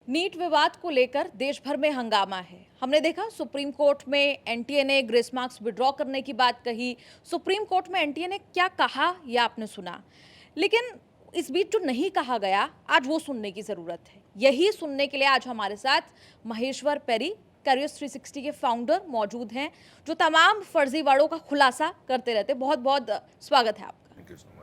NEET विवाद को लेकर देश भर में हंगामा है। हमने देखा सुप्रीम कोर्ट में एनटीए ने ग्रेस मार्क्स विड्रॉ करने की बात कही। सुप्रीम कोर्ट में एनटीए ने क्या कहा यह आपने सुना, लेकिन इस बीच जो नहीं कहा गया आज वो सुनने की जरूरत है। यही सुनने के लिए आज हमारे साथ महेश्वर पेरी, करियर्स 360 के फाउंडर मौजूद हैं, जो तमाम फर्जीवाड़ों का खुलासा करते रहते। बहुत बहुत स्वागत है आपका। Thank you so much.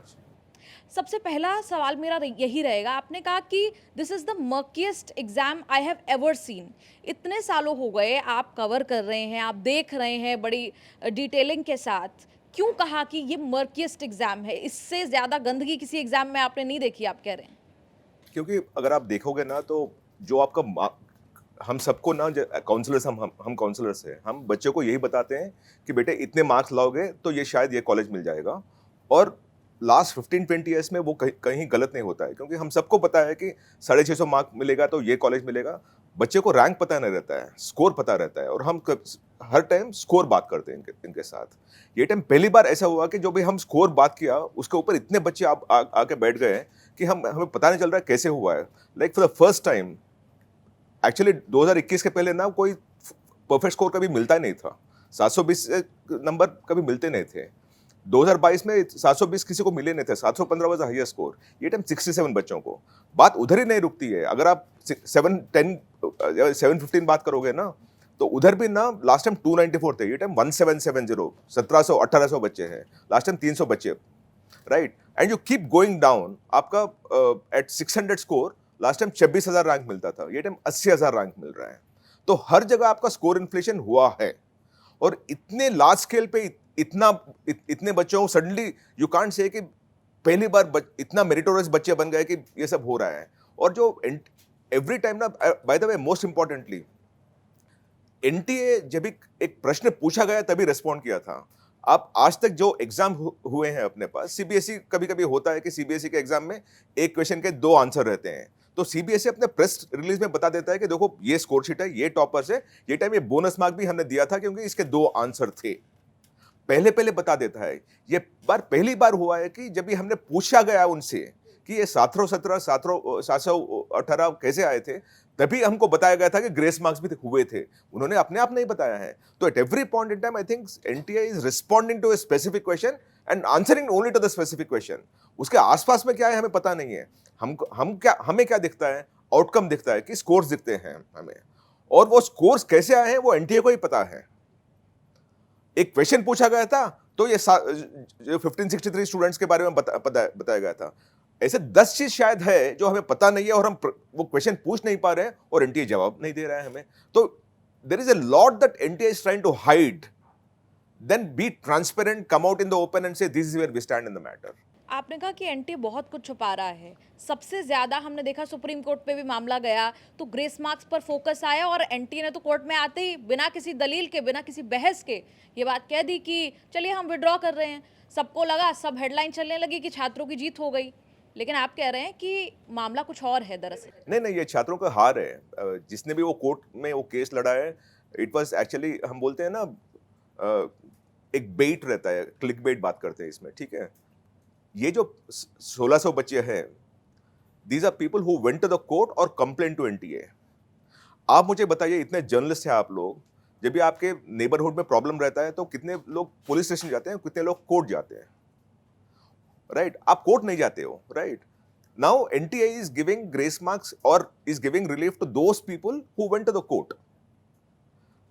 सबसे पहला सवाल मेरा यही रहेगा, आपने कहा कि this is the murkiest exam I have ever seen. इतने सालों हो गए आप कवर कर रहे हैं, आप देख रहे हैं बड़ी डिटेलिंग के साथ, क्यों कहा कि ये मर्किएस्ट एग्जाम है? इससे ज़्यादा गंदगी किसी एग्जाम में आपने नहीं देखी, आप कह रहे हैं। क्योंकि अगर आप देखोगे ना तो जो आपका हम सबको ना काउंसलर्स हम काउंसलर्स हैं, हम बच्चों को यही बताते हैं कि बेटे इतने मार्क्स लाओगे तो ये शायद ये कॉलेज मिल जाएगा। और लास्ट 15-20 ईयर्स में वो कहीं गलत नहीं होता है, क्योंकि हम सबको पता है कि 650 मार्क मिलेगा तो ये कॉलेज मिलेगा। बच्चे को रैंक पता नहीं रहता है, स्कोर पता रहता है, और हम हर टाइम स्कोर बात करते हैं इनके साथ। ये टाइम पहली बार ऐसा हुआ कि जो भी हम स्कोर बात किया उसके ऊपर इतने बच्चे आके बैठ गए कि हमें पता नहीं चल रहा है कैसे हुआ है। Like for the first time, actually 2021 के पहले ना कोई परफेक्ट स्कोर कभी मिलता ही नहीं था। 720 नंबर कभी मिलते नहीं थे। 2022 में 720 किसी को मिले नहीं थे। 715 वाज द हाईएस्ट स्कोर। ये टाइम 67 बच्चों को। बात उधर ही नहीं रुकती है। अगर आप 710 715 बात करोगे ना तो उधर भी ना लास्ट टाइम 294 थे। ये टाइम 1770, 1700 1800 बच्चे हैं। लास्ट टाइम 300 बच्चे, right. And you keep going down. आपका at 600 score last time 26,000 rank मिलता था, ये टाइम 80,000 रैंक मिल रहा है। तो हर जगह आपका स्कोर इन्फ्लेशन हुआ है। और इतने लार्ज स्केल पे इतने बच्चों को सडनली यू कांट से कि पहली बार इतना मेरिटोरियस बच्चे बन गए कि ये सब हो रहा है। और जो एवरी टाइम ना, bye the way most importantly, NTA जब भी एक प्रश्न पूछा गया तभी रिस्पॉन्ड किया था। आप आज तक जो एग्जाम हुए हैं अपने पास, सीबीएसई कभी कभी होता है कि सीबीएसई के एग्जाम में एक क्वेश्चन के 2 आंसर रहते हैं, तो सीबीएसई अपने प्रेस रिलीज में बता देता है कि देखो ये स्कोर शीट है, ये टॉपर्स है, ये टाइम ये बोनस मार्क भी हमने दिया था क्योंकि इसके 2 आंसर थे। पहले पहले बता देता है। ये बार पहली बार हुआ है कि जब भी हमने पूछा गया उनसे कि ये 717 718 कैसे आए थे, तभी हमको बताया गया था कि ग्रेस मार्क्स भी हुए थे। उन्होंने अपने आप नहीं बताया है। तो at every point in time I think NTA is responding to a specific question and answering only to the specific question. उसके आसपास में क्या है हमें पता नहीं है। हमें क्या दिखता है? आउटकम दिखता है कि स्कोर्स दिखते हैं हमें, और वो स्कोर्स कैसे आए हैं वो एनटीए को ही पता है। एक क्वेश्चन पूछा गया था तो ये 1563 स्टूडेंट्स के बारे में बताया गया था। ऐसे 10 चीज शायद है जो हमें पता नहीं है और हम वो क्वेश्चन पूछ नहीं पा रहे हैं और एनटीए जवाब नहीं दे रहा है हमें। तो there is a lot that NTA is trying to hide, then be transparent, come out in the open and say this is where we stand in the matter. आपने कहा कि एनटीए बहुत कुछ छुपा रहा है। सबसे ज्यादा हमने देखा सुप्रीम कोर्ट पे भी मामला गया तो ग्रेस मार्क्स पर फोकस आया, और एनटीए ने तो कोर्ट में आते ही बिना किसी दलील के, बिना किसी बहस के ये बात कह दी कि चलिए हम विड्रॉ कर रहे हैं। सबको लगा, सब हेडलाइन चलने लगी कि छात्रों की जीत हो गई, लेकिन आप कह रहे हैं कि मामला कुछ और है दरअसल। नहीं, ये छात्रों का हार है। जिसने भी वो कोर्ट में वो केस लड़ा है, इट वाज एक्चुअली, हम बोलते हैं ना, एक बेट रहता है, क्लिक बेट बात करते हैं इसमें, ठीक है। ये जो 1600 बच्चे हैं, these are people who went to the court और कंप्लेन टू एनटीए। आप मुझे बताइए, इतने जर्नलिस्ट हैं आप लोग, जब भी आपके नेबरहुड में प्रॉब्लम रहता है तो कितने लोग पुलिस स्टेशन जाते हैं, कितने लोग कोर्ट जाते हैं, राइट? आप कोर्ट नहीं जाते हो, right? Now NTA is giving grace marks और is giving relief to those people who went to the court.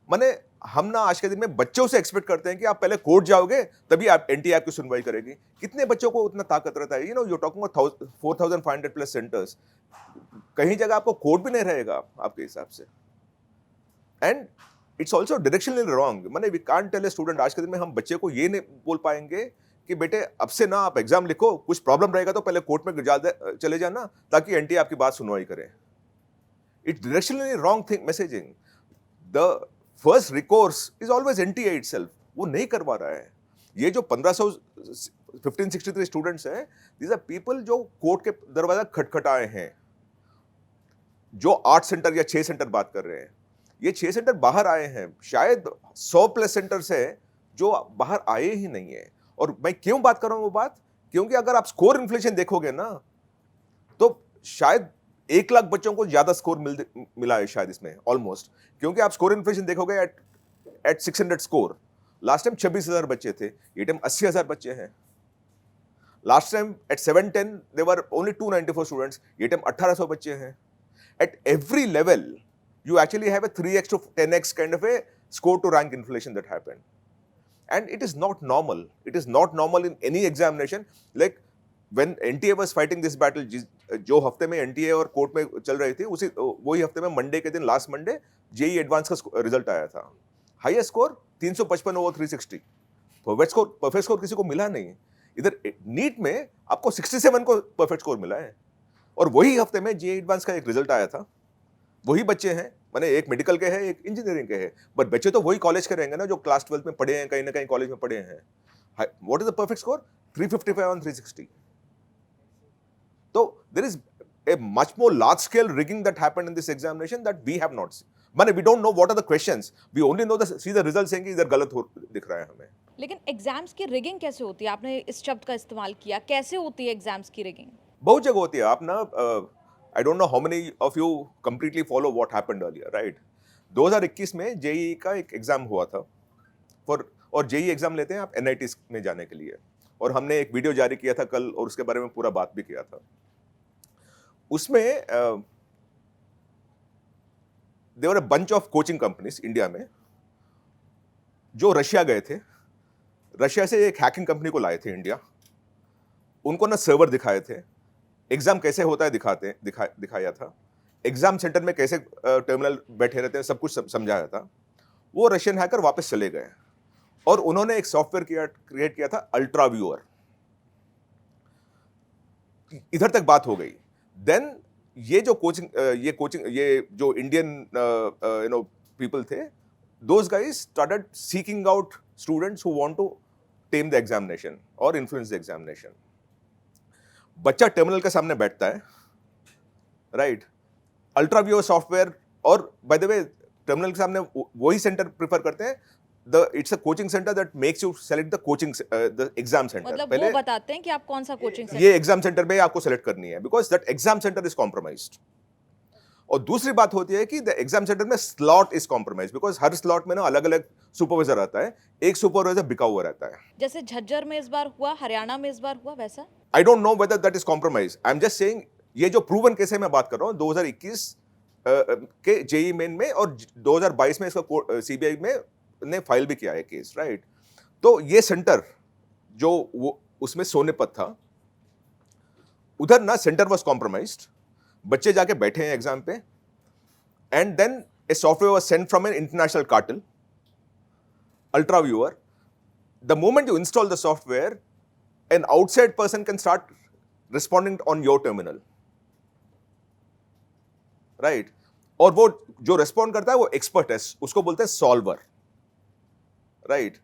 माने हम ना आज के दिन में बच्चों से एक्सपेक्ट करते हैं कि आप पहले कोर्ट जाओगे तभी आप एनटीए आपकी सुनवाई करेगी। कितने बच्चों को उतना ताकत रहता है? You no, you talking about 4500 plus centres, कहीं जगह आपको कोर्ट भी नहीं रहेगा आपके हिसाब से। And it's also directionally wrong. माने we can't tell a student, आज के दिन में हम बच्चे को ये नहीं बोल पाएंगे कि बेटे अब से ना आप एग्जाम लिखो, कुछ प्रॉब्लम रहेगा तो पहले कोर्ट में चले जाना ताकि एनटीए आपकी बात सुनवाई करे। It's directionally wrong thing messaging. The first recourse is always NTA itself. वो नहीं करवा रहा है। ये जो 1563 स्टूडेंट्स हैं, दीज आर पीपल जो कोर्ट के दरवाजा खटखटाए हैं, जो 8 सेंटर या 6 सेंटर बात कर रहे हैं। ये 6 सेंटर बाहर आए हैं, शायद 100 प्लस सेंटर्स है जो बाहर आए ही नहीं है। और मैं क्यों बात कर रहा हूं वो बात? क्योंकि अगर आप स्कोर इन्फ्लेशन देखोगे ना तो शायद 1 लाख बच्चों को ज्यादा स्कोर मिला है शायद इसमें ऑलमोस्ट, क्योंकि आप स्कोर इन्फ्लेशन देखोगे एट 600 स्कोर। लास्ट टाइम 26,000 बच्चे थे, ये टाइम 80,000 बच्चे हैं। लास्ट टाइम एट 710 देवर ओनली 294 स्टूडेंट्स, ये टाइम 1800 बच्चे हैं। At every level you actually have a 3x to 10x kind of a score to rank inflation that happened, and it is not normal. It is not normal in any examination. Like when NTA was fighting this battle, जो हफ्ते में NTA और court में चल रही थी, उसी वही हफ्ते में मंडे के दिन, लास्ट मंडे, जेई एडवांस का रिजल्ट आया था। Highest score 355 over 360। Perfect score किसी को मिला नहीं। इधर नीट में आपको 67 को परफेक्ट स्कोर मिला है, और वही हफ्ते में जेई एडवांस का एक रिजल्ट आया था। वही बच्चे हैं, माने एक मेडिकल के हैं, एक इंजीनियरिंग के हैं, बट बच्चे तो वही कॉलेज के रहेंगे ना जो क्लास 12 में पढ़े हैं, कहीं ना कहीं कॉलेज में पढ़े हैं। What is the perfect score? 355 on 360। तो there is a much more large scale rigging that happened in this examination that we have not seen. माने we don't know what are the questions, we only know see the results saying कि इधर गलत हो दिख रहा है हमें। लेकिन एग्जाम्स की रिगिंग कैसे होती है? आपने इस शब्द का इस्तेमाल किया, कैसे होती है एग्जाम्स की रिगिंग? बहुत जगह होती है। आप ना I don't know how many of you completely follow what happened earlier, right? 2021 में जेईई का एक एग्जाम हुआ था और जेईई एग्जाम लेते हैं आप एनआईटी में जाने के लिए, और हमने एक वीडियो जारी किया था कल और उसके बारे में पूरा बात भी किया था। उसमें there were a bunch of coaching companies India में जो रशिया गए थे। रशिया से एक हैकिंग कंपनी को लाए थे इंडिया, उनको ना सर्वर दिखाए थे, एग्जाम कैसे होता है दिखाया था, एग्जाम सेंटर में कैसे टर्मिनल बैठे रहते हैं, सब कुछ समझाया था। वो रशियन हैकर वापस चले गए और उन्होंने एक सॉफ्टवेयर क्रिएट किया था, अल्ट्रा व्यूअर। इधर तक बात हो गई। देन ये जो इंडियन पीपल थे, those guys started seeking out students who want to tame the examination और इन्फ्लुएंस द एग्जामिनेशन। बच्चा टर्मिनल के सामने बैठता है, राइट, अल्ट्रा व्यूअर सॉफ्टवेयर, और बाय द वे टर्मिनल के सामने वही सेंटर प्रेफर करते हैं। It's a coaching centre that makes you select the exam centre. मतलब वो बताते हैं कि आप कौन सा कोचिंग सेंटर, ये एग्जाम सेंटर में आपको सेलेक्ट करनी है, because that exam centre is compromised. और दूसरी बात होती है कि द एग्जाम सेंटर में slot is compromise, because her slot में ना अलग अलग सुपरवाइजर आता है, एक सुपरवाइजर बिका हुआ रहता है। जैसे झज्जर में इस बार हुआ, हरियाणा में इस बार हुआ, वैसा? I don't know whether that is compromise. I am just saying, ये जो प्रूवन केस है मैं बात कर रहा हूँ 2021 के जेई मेन में, और 2022 में इसका सीबीआई में ने फाइल भी किया है केस, राइट। तो ये सेंटर जो वो उसमें सोनीपत था, उधर ना सेंटर वाज कॉम्प्रोमाइज्ड, बच्चे जाके बैठे हैं एग्जाम पे, and then a software was sent from an international cartel, ultra viewer. The moment you install the software, an outside person can start responding on your terminal, right? और वो जो respond करता है वो expert है, उसको बोलते हैं solver, right?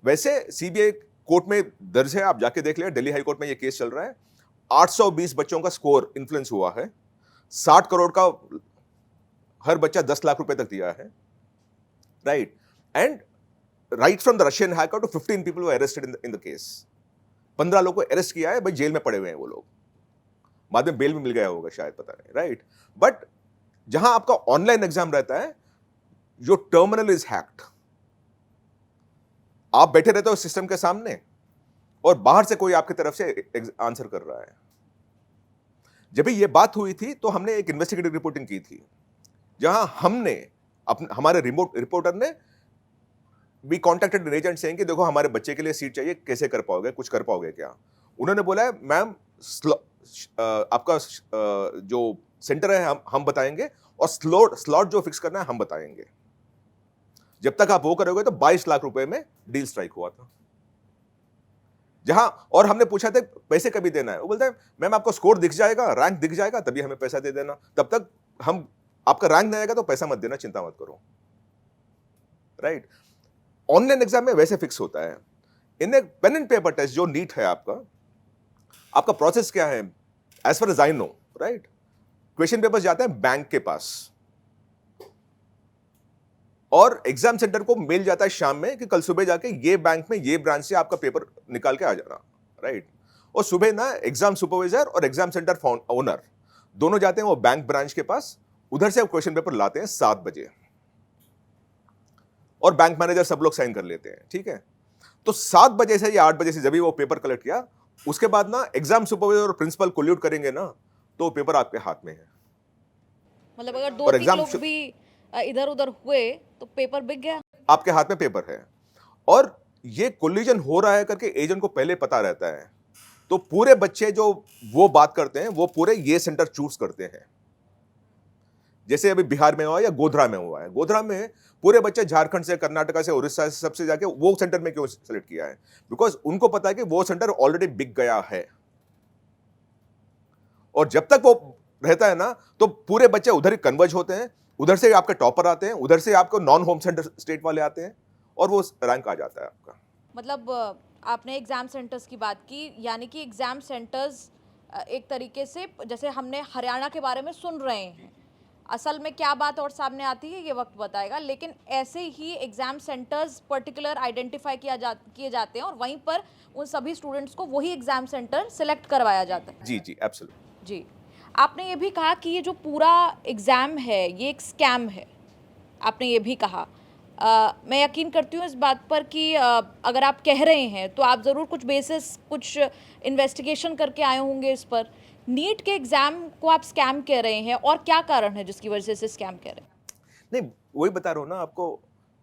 वैसे सीबीआई कोर्ट में दर्ज है, आप जाके देख लिया, दिल्ली हाई कोर्ट में ये केस चल रहा है। 820 बच्चों का स्कोर इन्फ्लुएंस हुआ है, 60 करोड़ का हर बच्चा 10 लाख रुपए तक दिया है, right. And right from the Russian hacker to 15 people were arrested in the case. 15 लोगों को अरेस्ट किया है, भाई जेल में पड़े हुए हैं वो लोग, बाद में बेल भी मिल गया होगा शायद, पता नहीं, राइट। बट जहां आपका ऑनलाइन एग्जाम रहता है, जो टर्मिनल इज हैक्ड, आप बैठे रहते हो सिस्टम के सामने और बाहर से कोई आपकी तरफ से आंसर कर रहा है। जब ये बात हुई थी तो हमने एक इन्वेस्टिगेटिव रिपोर्टिंग की थी, जहां हमने हमारे रिपोर्टर ने we contacted an agent saying कि देखो हमारे बच्चे के लिए सीट चाहिए, कैसे कर पाओगे, कुछ कर पाओगे क्या? उन्होंने बोला है मैम आपका जो सेंटर है हम बताएंगे, और स्लॉट जो फिक्स करना है हम बताएंगे। जब तक आप वो करोगे तो 22 लाख रुपए में डील स्ट्राइक हुआ था। जहां और हमने पूछा था पैसे कभी देना है, वो बोलता है मैम आपको स्कोर दिख जाएगा, रैंक दिख जाएगा, तभी हमें पैसा दे देना, तब तक हम आपका रैंक नहीं आएगा तो पैसा मत देना, चिंता मत करो, राइट। ऑनलाइन एग्जाम में वैसे फिक्स होता है। इन एक पेन एंड पेपर टेस्ट जो नीट है आपका प्रोसेस क्या है? As far as I know, right, question paper जाते हैं बैंक के पास और एग्जाम सेंटर को मेल जाता है शाम में कि कल सुबह जाके ये बैंक में ये ब्रांच से आपका पेपर निकाल के आ जाना, राइट। और सुबह ना एग्जाम सुपरवाइजर और एग्जाम सेंटर ओनर दोनों जाते हैं वो बैंक ब्रांच के पास, उधर से वो क्वेश्चन पेपर लाते हैं 7 बजे, और बैंक मैनेजर सब लोग साइन कर लेते हैं, ठीक है। तो 7 बजे से या 8 बजे से जब भी वो पेपर कलेक्ट किया, उसके बाद ना एग्जाम सुपरवाइजर और प्रिंसिपल कोल्यूट करेंगे ना, तो वो पेपर आपके हाथ में है। मतलब अगर दो और तीन एग्जाम लोग भी इधर उधर हुए तो पेपर बिक गया। आपके हाथ में पेपर है, और ये कोलिजन हो रहा है करके एजेंट को पहले पता रहता है, तो पूरे बच्चे जो वो बात करते हैं वो पूरे ये सेंटर चूज करते हैं। जैसे अभी बिहार में हुआ या गोधरा में हुआ है, गोधरा में पूरे बच्चे झारखंड से, कर्नाटका से, उड़ीसा से, सबसे जाके वो सेंटर में क्यों सेलेक्ट किया है? बिकॉज उनको पता है कि वो सेंटर ऑलरेडी बिक गया है, और जब तक वो रहता है ना, तो पूरे बच्चे उधर ही कन्वर्ज होते हैं, उधर से आपके टॉपर आते हैं, उधर से आपको नॉन होम सेंटर स्टेट वाले आते हैं, और वो रैंक आ जाता है आपका। मतलब आपने एग्जाम सेंटर्स की बात की, यानी कि एग्जाम सेंटर्स एक तरीके से जैसे हमने हरियाणा के बारे में सुन रहे हैं, असल में क्या बात और सामने आती है ये वक्त बताएगा, लेकिन ऐसे ही एग्जाम सेंटर्स पर्टिकुलर आइडेंटिफाई किए जाते हैं और वहीं पर उन सभी स्टूडेंट्स को वही एग्जाम सेंटर सिलेक्ट करवाया जाता है। जी जी, एब्सोल्युट। जी, आपने ये भी कहा कि ये जो पूरा एग्ज़ाम है ये एक स्कैम है, आपने ये भी कहा। मैं यकीन करती हूँ इस बात पर कि अगर आप कह रहे हैं तो आप ज़रूर कुछ बेसिस, कुछ इन्वेस्टिगेशन करके आए होंगे इस पर। नीट के एग्ज़ाम को आप स्कैम कह रहे हैं, और क्या कारण है जिसकी वजह से इसे स्कैम कह रहे हैं? नहीं, वही बता रहा हूं ना आपको,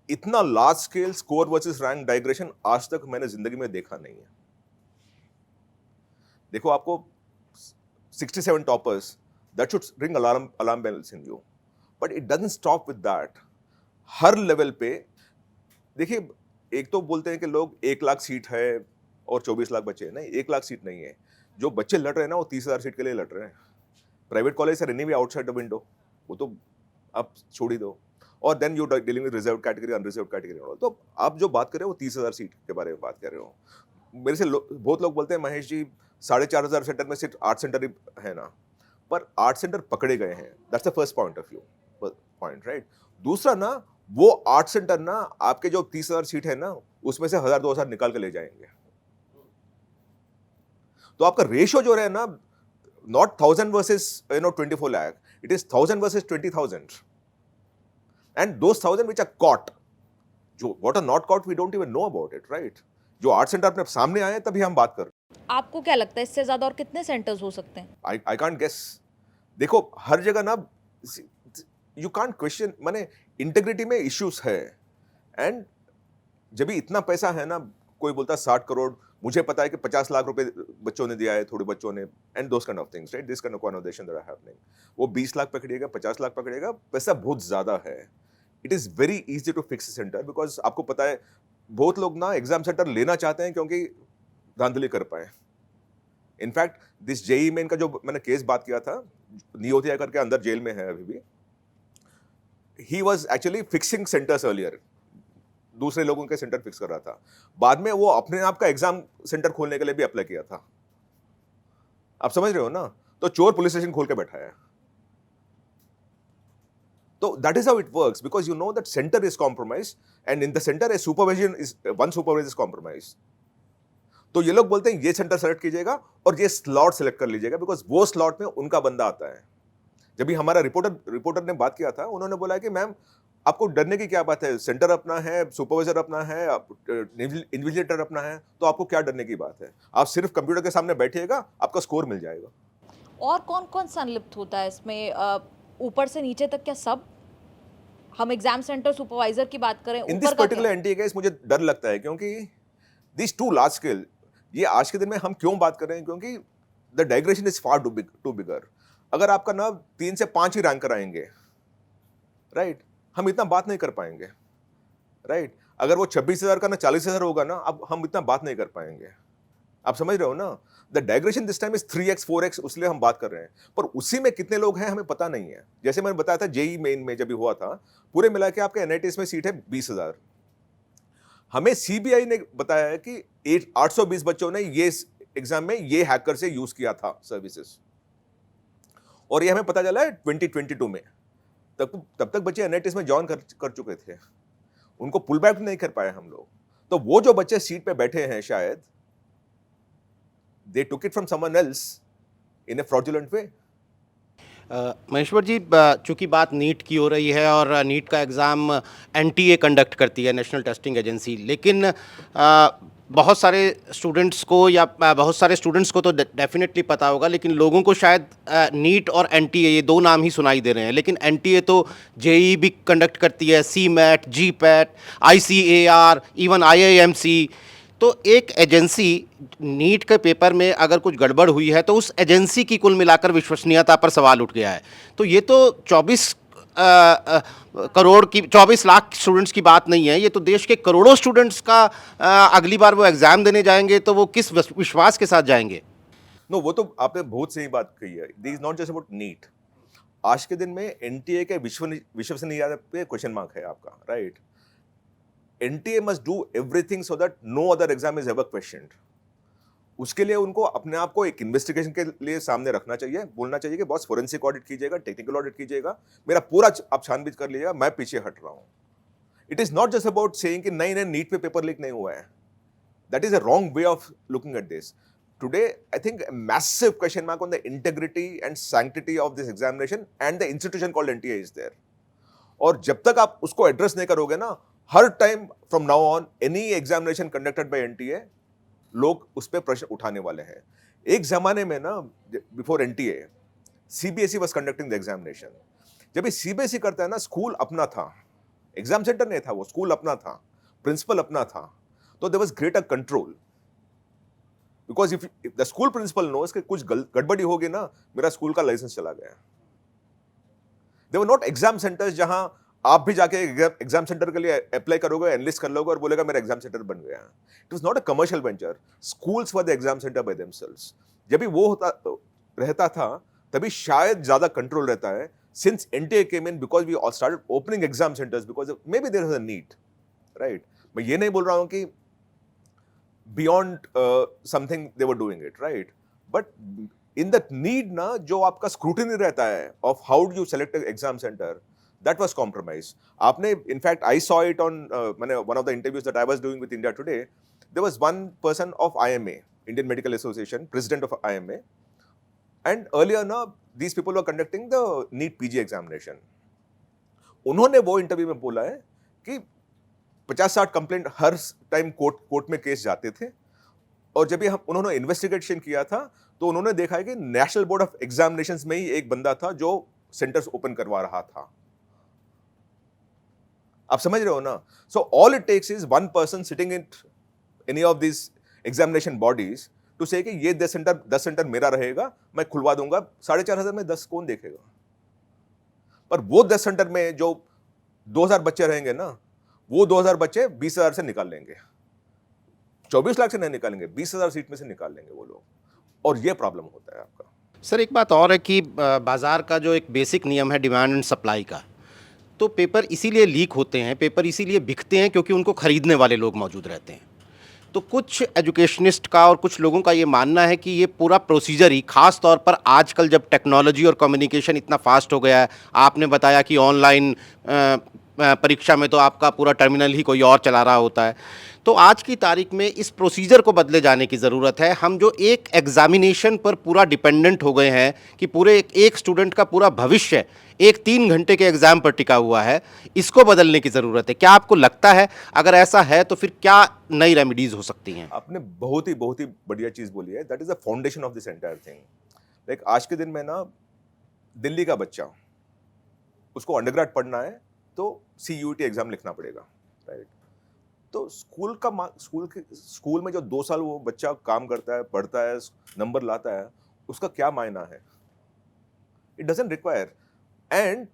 इतना large scale score versus rank digression आज तक मैंने जिंदगी में देखा नहीं है। देखो, आपको 67 toppers, that should ring alarm bells in you, but it doesn't stop with that. हर लेवल पे देखिए, एक तो बोलते हैं कि लोग 1 लाख सीट है और 24 लाख बच्चे हैं। नहीं, 1 लाख सीट नहीं है। जो बच्चे लड़ रहे हैं ना, वो 30,000 सीट के लिए लड़ रहे हैं। Private college are anyway outside the window, वो तो आप छोड़ ही दो। और then you dealing with reserve category, unreserve category. तो आप जो बात कर रहे हो वो 30,000 सीट के बारे में बात कर रहे हो। मेरे से बहुत लोग बोलते हैं, महेश जी 4,500 सेंटर में सिर्फ 8 सेंटर ही है ना, पर 8 सेंटर पकड़े गए हैं। That's the first point of view, point, right. दूसरा ना, वो 8 सेंटर ना आपके जो 30,000 सीट है ना, उसमें से 1,000-2,000 निकाल के ले जाएंगे। तो आपका रेशियो जो है ना, not 1,000 versus 24 lakh, it is 1,000 versus 20,000, and those 1,000 which are caught, जो what are not caught we don't even know about it, right? जो 8 सेंटर अपने सामने आए तभी हम बात कर रहे हैं। आपको क्या लगता है इससे ज़्यादा और कितने सेंटर्स हो सकते हैं? I can't guess। देखो, हर जगह ना यू कांट क्वेश्चन, माने इंटेग्रिटी में इश्यूज है, एंड जब भी इतना पैसा है ना, कोई बोलता है 60 करोड़, मुझे पता है कि 50 लाख रुपए बच्चों ने दिया है, थोड़े बच्चों ने, and those kind of things, right, this kind of conversation that are happening. वो 20 लाख पकड़िएगा, 50 लाख पकड़िएगा, पैसा बहुत ज्यादा है। It is very easy to fix centre, because आपको पता है बहुत लोग ना एग्जाम सेंटर लेना चाहते हैं क्योंकि धांधली कर पाए। इनफैक्ट दिस जेई में इनका जो मैंने केस बात किया था, नियोतिया करके अंदर जेल में है अभी भी, he was actually fixing centres earlier, दूसरे लोगों के सेंटर फिक्स कर रहा था। बाद में वो अपने आप का एग्जाम सेंटर खोलने के लिए भी अप्लाई किया था। आप समझ रहे हो ना? तो चोर पुलिस स्टेशन खोल के बैठा है। तो that is how it works, because you know that centre is compromise, and in the centre A supervision is, one supervisor is compromise. तो ये लोग बोलते हैं ये सेंटर सेलेक्ट कीजिएगा और ये स्लॉट सेलेक्ट कर लीजिएगा, बिकॉज वो स्लॉट में उनका बंदा आता है। जब भी हमारा रिपोर्टर ने बात किया था, उन्होंने बोला कि मैम आपको डरने की क्या बात है, सेंटर अपना है, सुपरवाइजर अपना है, इन्विजिलेटर अपना है, तो आपको क्या डरने की बात है? आप सिर्फ कंप्यूटर के सामने बैठिएगा, आपका स्कोर मिल जाएगा। और कौन कौन संलिप्त होता है इसमें, ऊपर से नीचे तक क्या सब? हम एग्जाम सेंटर सुपरवाइजर की बात करें, इन दिस ऊपर का पर्टिकुलर क्या? एंटी केस मुझे डर लगता है, क्योंकि दिस टू लार्ज स्केल, ये आज के दिन में हम क्यों बात कर रहे हैं, क्योंकि the digression is far too bigger. अगर आपका ना 3 से 5 ही रैंक कराएंगे, राइट, हम इतना बात नहीं कर पाएंगे, राइट। अगर वो 26,000 का ना 40,000 होगा ना, अब हम इतना बात नहीं कर पाएंगे। आप समझ रहे हो ना? The digression this time is 3x 4x, उसलिए हम बात कर रहे हैं, पर उसी में कितने लोग हैं हमें पता नहीं है। जैसे मैंने बताया था जेई मेन में जब भी हुआ था, पूरे मिला के आपके एनआईटीज में सीट है 20,000। हमें सीबीआई ने बताया है कि 820 बच्चों ने ये एग्जाम में ये हैकर से यूज किया था सर्विसेज, और ये हमें पता चला है 2022 में। तब तक बच्चे एनआईटीज में ज्वाइन कर चुके थे, उनको पुल बैक नहीं कर पाए हम लोग। तो वो जो बच्चे सीट पे बैठे हैं, शायद they took it from someone else in a fraudulent way. Maheshwar ji, चूंकि बात नीट की हो रही है और नीट का एग्ज़ाम एनटीए कंडक्ट करती है, नेशनल टेस्टिंग एजेंसी, लेकिन बहुत सारे स्टूडेंट्स को या बहुत सारे स्टूडेंट्स को तो डेफिनेटली पता होगा, लेकिन लोगों को शायद नीट और एनटीए ये दो नाम ही सुनाई दे रहे हैं। लेकिन एनटीए तो जेईई भी कंडक्ट करती है, CMAT, GPAT, ICAR, even IIMC. तो एक एजेंसी, नीट के पेपर में अगर कुछ गड़बड़ हुई है तो उस एजेंसी की कुल मिलाकर विश्वसनीयता पर सवाल उठ गया है। तो ये तो 24 लाख स्टूडेंट्स की बात नहीं है, ये तो देश के करोड़ों स्टूडेंट्स का अगली बार वो एग्ज़ाम देने जाएंगे तो वो किस विश्वास के साथ जाएंगे? नो, वो तो आपने बहुत सही बात कही है। This is not just about NEET. आज के दिन में एनटीए के विश्वसनीयता पे क्वेश्चन मार्क है आपका, right? NTA must do everything so that no other exam is ever questioned. उसके लिए उनको अपने आप को एक इन्वेस्टिगेशन के लिए सामने रखना चाहिए, बोलना चाहिए कि बॉस फोरेंसिक ऑडिट कीजिएगा, टेक्निकल ऑडिट कीजिएगा, मेरा पूरा आप छानबीन कर लीजिएगा, मैं पीछे हट रहा हूं। It is not just about saying कि नहीं नहीं नीट पे पेपर लीक नहीं हुआ है। That is a wrong way of looking at this. Today, I think a massive question mark on the integrity and sanctity of this examination and the institution called NTA is there. और जब तक आप उसको address नहीं करोगे ना, हर time from now on any examination conducted by NTA, लोग उस पर प्रश्न उठाने वाले हैं। एक जमाने में ना, before NTA, CBSE was conducting the examination. जब ये सीबीएसई करता है ना, स्कूल अपना था, एग्जाम सेंटर नहीं था, वो स्कूल अपना था, प्रिंसिपल अपना था, तो there was greater control. Because if the school principal knows कि कुछ गड़बड़ी होगी ना, मेरा स्कूल का लाइसेंस चला गया। दे वर नॉट एग्जाम सेंटर्स जहां आप भी जाके एग्जाम सेंटर के लिए अप्लाई करोगे, एनलिस्ट कर लोगे और बोलेगा मेरा एग्जाम सेंटर बन गया। It was not a commercial venture. Schools were the exam centre by themselves. जब भी वो रहता था, तभी शायद ज्यादा कंट्रोल रहता है। Since NTA came in, because we started opening exam centres, because may be there is a need, right? मैं ये नहीं बोल रहा हूं कि beyond something they were doing it, right? But in that need na, जो आपका scrutiny रहता है of how do you select an exam center, that was compromised. आपने, in fact, I saw it on one of the interviews that I was doing with India Today. There was one person of IMA, Indian Medical Association, president of IMA, and earlier na, these people were conducting the NEET PG examination. उन्होंने वो interview में बोला है कि 50-60 complaint हर time court में case जाते थे, और जब उन्होंने इन्वेस्टिगेशन किया था तो उन्होंने देखा है कि नेशनल बोर्ड ऑफ एग्जामिनेशंस में ही एक बंदा था जो सेंटर्स ओपन करवा रहा था। आप समझ रहे हो ना? So all it takes is one person sitting in any of this examination bodies to say कि ये 10 सेंटर मेरा रहेगा, मैं खुलवा दूंगा। 4,500 में 10 कौन देखेगा? पर वो 10 सेंटर में जो 2,000 बच्चे रहेंगे ना, वो 2,000 बच्चे 20,000 से निकाल लेंगे। 24 लाख से नहीं निकालेंगे, 20,000 सीट में से निकाल लेंगे वो लोग, और ये प्रॉब्लम होता है आपका। सर, एक बात और है कि बाज़ार का जो एक बेसिक नियम है डिमांड एंड सप्लाई का, तो पेपर इसीलिए लीक होते हैं, पेपर इसीलिए बिकते हैं क्योंकि उनको ख़रीदने वाले लोग मौजूद रहते हैं। तो कुछ एजुकेशनिस्ट का और कुछ लोगों का ये मानना है कि ये पूरा प्रोसीजर ही, ख़ास तौर पर आजकल जब टेक्नोलॉजी और कम्युनिकेशन इतना फास्ट हो गया है, आपने बताया कि ऑनलाइन परीक्षा में तो आपका पूरा टर्मिनल ही कोई और चला रहा होता है, तो आज की तारीख में इस प्रोसीजर को बदले जाने की ज़रूरत है। हम जो एक एग्ज़ामिनेशन पर पूरा डिपेंडेंट हो गए हैं कि पूरे एक स्टूडेंट का पूरा भविष्य एक 3 घंटे के एग्ज़ाम पर टिका हुआ है, इसको बदलने की ज़रूरत है। क्या आपको लगता है, अगर ऐसा है तो फिर क्या नई रेमेडीज़ हो सकती हैं? आपने बहुत ही बढ़िया चीज़ बोली है। That is the foundation of this entire thing. Like आज के दिन में ना, दिल्ली का बच्चा, उसको अंडरग्रेड पढ़ना है तो CUET एग्जाम लिखना पड़ेगा, राइट? तो स्कूल में जो 2 साल वो बच्चा काम करता है, पढ़ता है, नंबर लाता है, उसका क्या मायना है? It doesn't require. And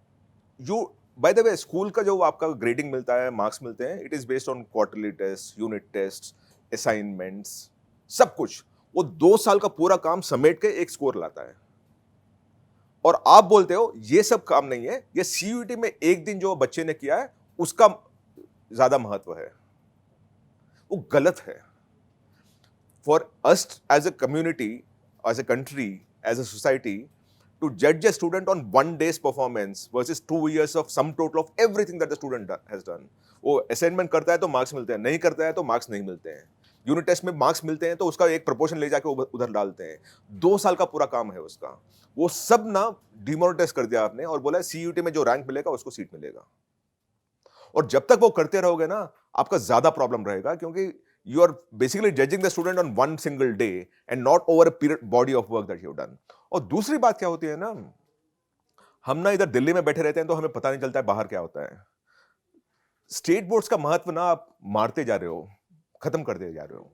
you, by the way, school का जो आपका ग्रेडिंग मिलता है, मार्क्स मिलते हैं, it is based on quarterly test, unit test, assignments, सब कुछ। वो 2 साल का पूरा काम समेट के एक स्कोर लाता है, और आप बोलते हो ये सब काम नहीं है, ये CUET में एक दिन जो बच्चे ने किया है उसका ज्यादा महत्व है। वो गलत है। For us as a community, as a country, as a society, to जज a student on 1 day's performance versus 2 years of some total of everything that the student has done. वो असाइनमेंट करता है तो मार्क्स मिलते हैं, नहीं करता है तो मार्क्स नहीं मिलते हैं। यूनिट टेस्ट में मार्क्स मिलते हैं तो उसका एक प्रपोर्शन ले जाके उधर डालते हैं। 2 साल का पूरा काम है उसका। वो सब ना डिमोनेटाइज कर दिया आपने और बोला सीयूटी में जो रैंक मिलेगा उसको सीट मिलेगा। और जब तक वो करते रहोगे ना, आपका ज्यादा प्रॉब्लम रहेगा, क्योंकि you are basically judging the student on one single day and not over a period body of work that you done. और दूसरी बात क्या होती है ना, हम ना इधर दिल्ली में बैठे रहते हैं तो हमें पता नहीं चलता है बाहर क्या होता है। स्टेट बोर्ड्स का महत्व ना आप मारते जा रहे हो, खत्म करते जा रहे हो।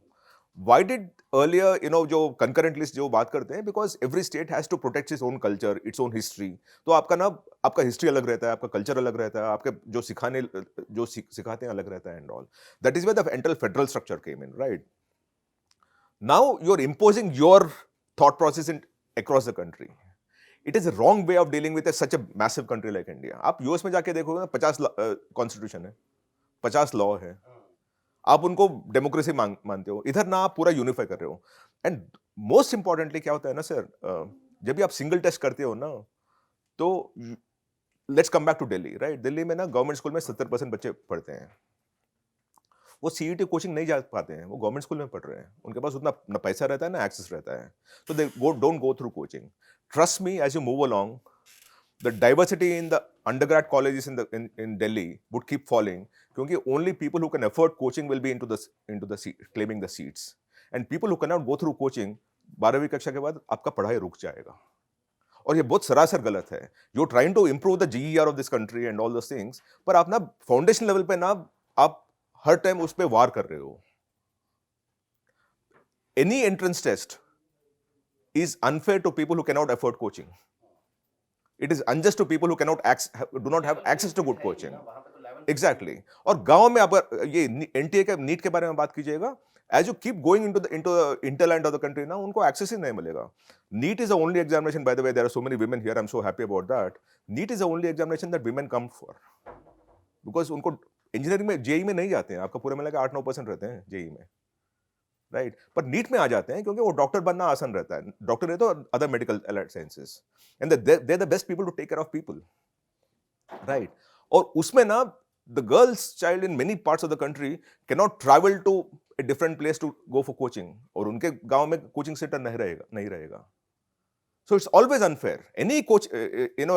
Why did earlier, जो concurrent list जो बात करते हैं, because every state has to protect its own culture, its own history। तो आपका हिस्ट्री अलग रहता है, आपका कल्चर अलग रहता है, आपके जो सिखाते हैं अलग रहता है and all. That is where the entire federal structure came in, right? Now you are imposing your thought process in across the country. It is a wrong way of dealing with such a massive country like India. आप US में जाके देखोगे ना, 50 constitution है, 50 law है, आप उनको democracy मानते हो। इधर ना आप पूरा यूनिफाई कर रहे हो। एंड मोस्ट इंपॉर्टेंटली क्या होता है ना सर, जब भी आप सिंगल टेस्ट करते हो ना, तो let's come back to Delhi, right? Delhi में ना गवर्नमेंट स्कूल में 70% बच्चे पढ़ते हैं। वो सीईटी कोचिंग नहीं जा पाते हैं, वो गवर्नमेंट स्कूल में पढ़ रहे हैं। उनके पास उतना ना पैसा रहता है ना एक्सेस रहता है, तो they don't go through coaching. Trust me, as you move along, the diversity in the undergrad colleges in Delhi would keep falling, क्योंकि only people who can afford coaching will be into the seat, claiming the seats, and people who cannot go through coaching, 12वीं कक्षा के बाद आपका पढ़ाई रुक जाएगा। और ये बहुत सरासर गलत है। You trying to improve the GER of this country and all those things, पर आप ना फाउंडेशन लेवल पे ना आप हर टाइम उस पे वार कर रहे हो। Any entrance test is unfair to people who cannot afford coaching. It is unjust to people who do not have access to good coaching. Exactly. और गांव में आप ये एनटीए के नीट के बारे में बात कीजिएगा, as you keep going into the hinterland of the country ना, उनको एक्सेस ही नहीं मिलेगा। NEET is the only examination, by the way, there are so many women here, I'm so happy about that. NEET is the only examination that women come for, because उनको engineering में JEE में नहीं जाते हैं, आपका पूरे में लगा 8-9% रहते हैं जेई में, राइट? पर नीट में आ जाते हैं क्योंकि वो डॉक्टर बनना आसान रहता है। डॉक्टर है तो other medical allied sciences, and they the best people to take care of people, right? और उसमें ना the girls child in many parts of the country can not travel to a different place to go for coaching, और उनके गांव में coaching centre नहीं रहेगा। So it's always unfair. Any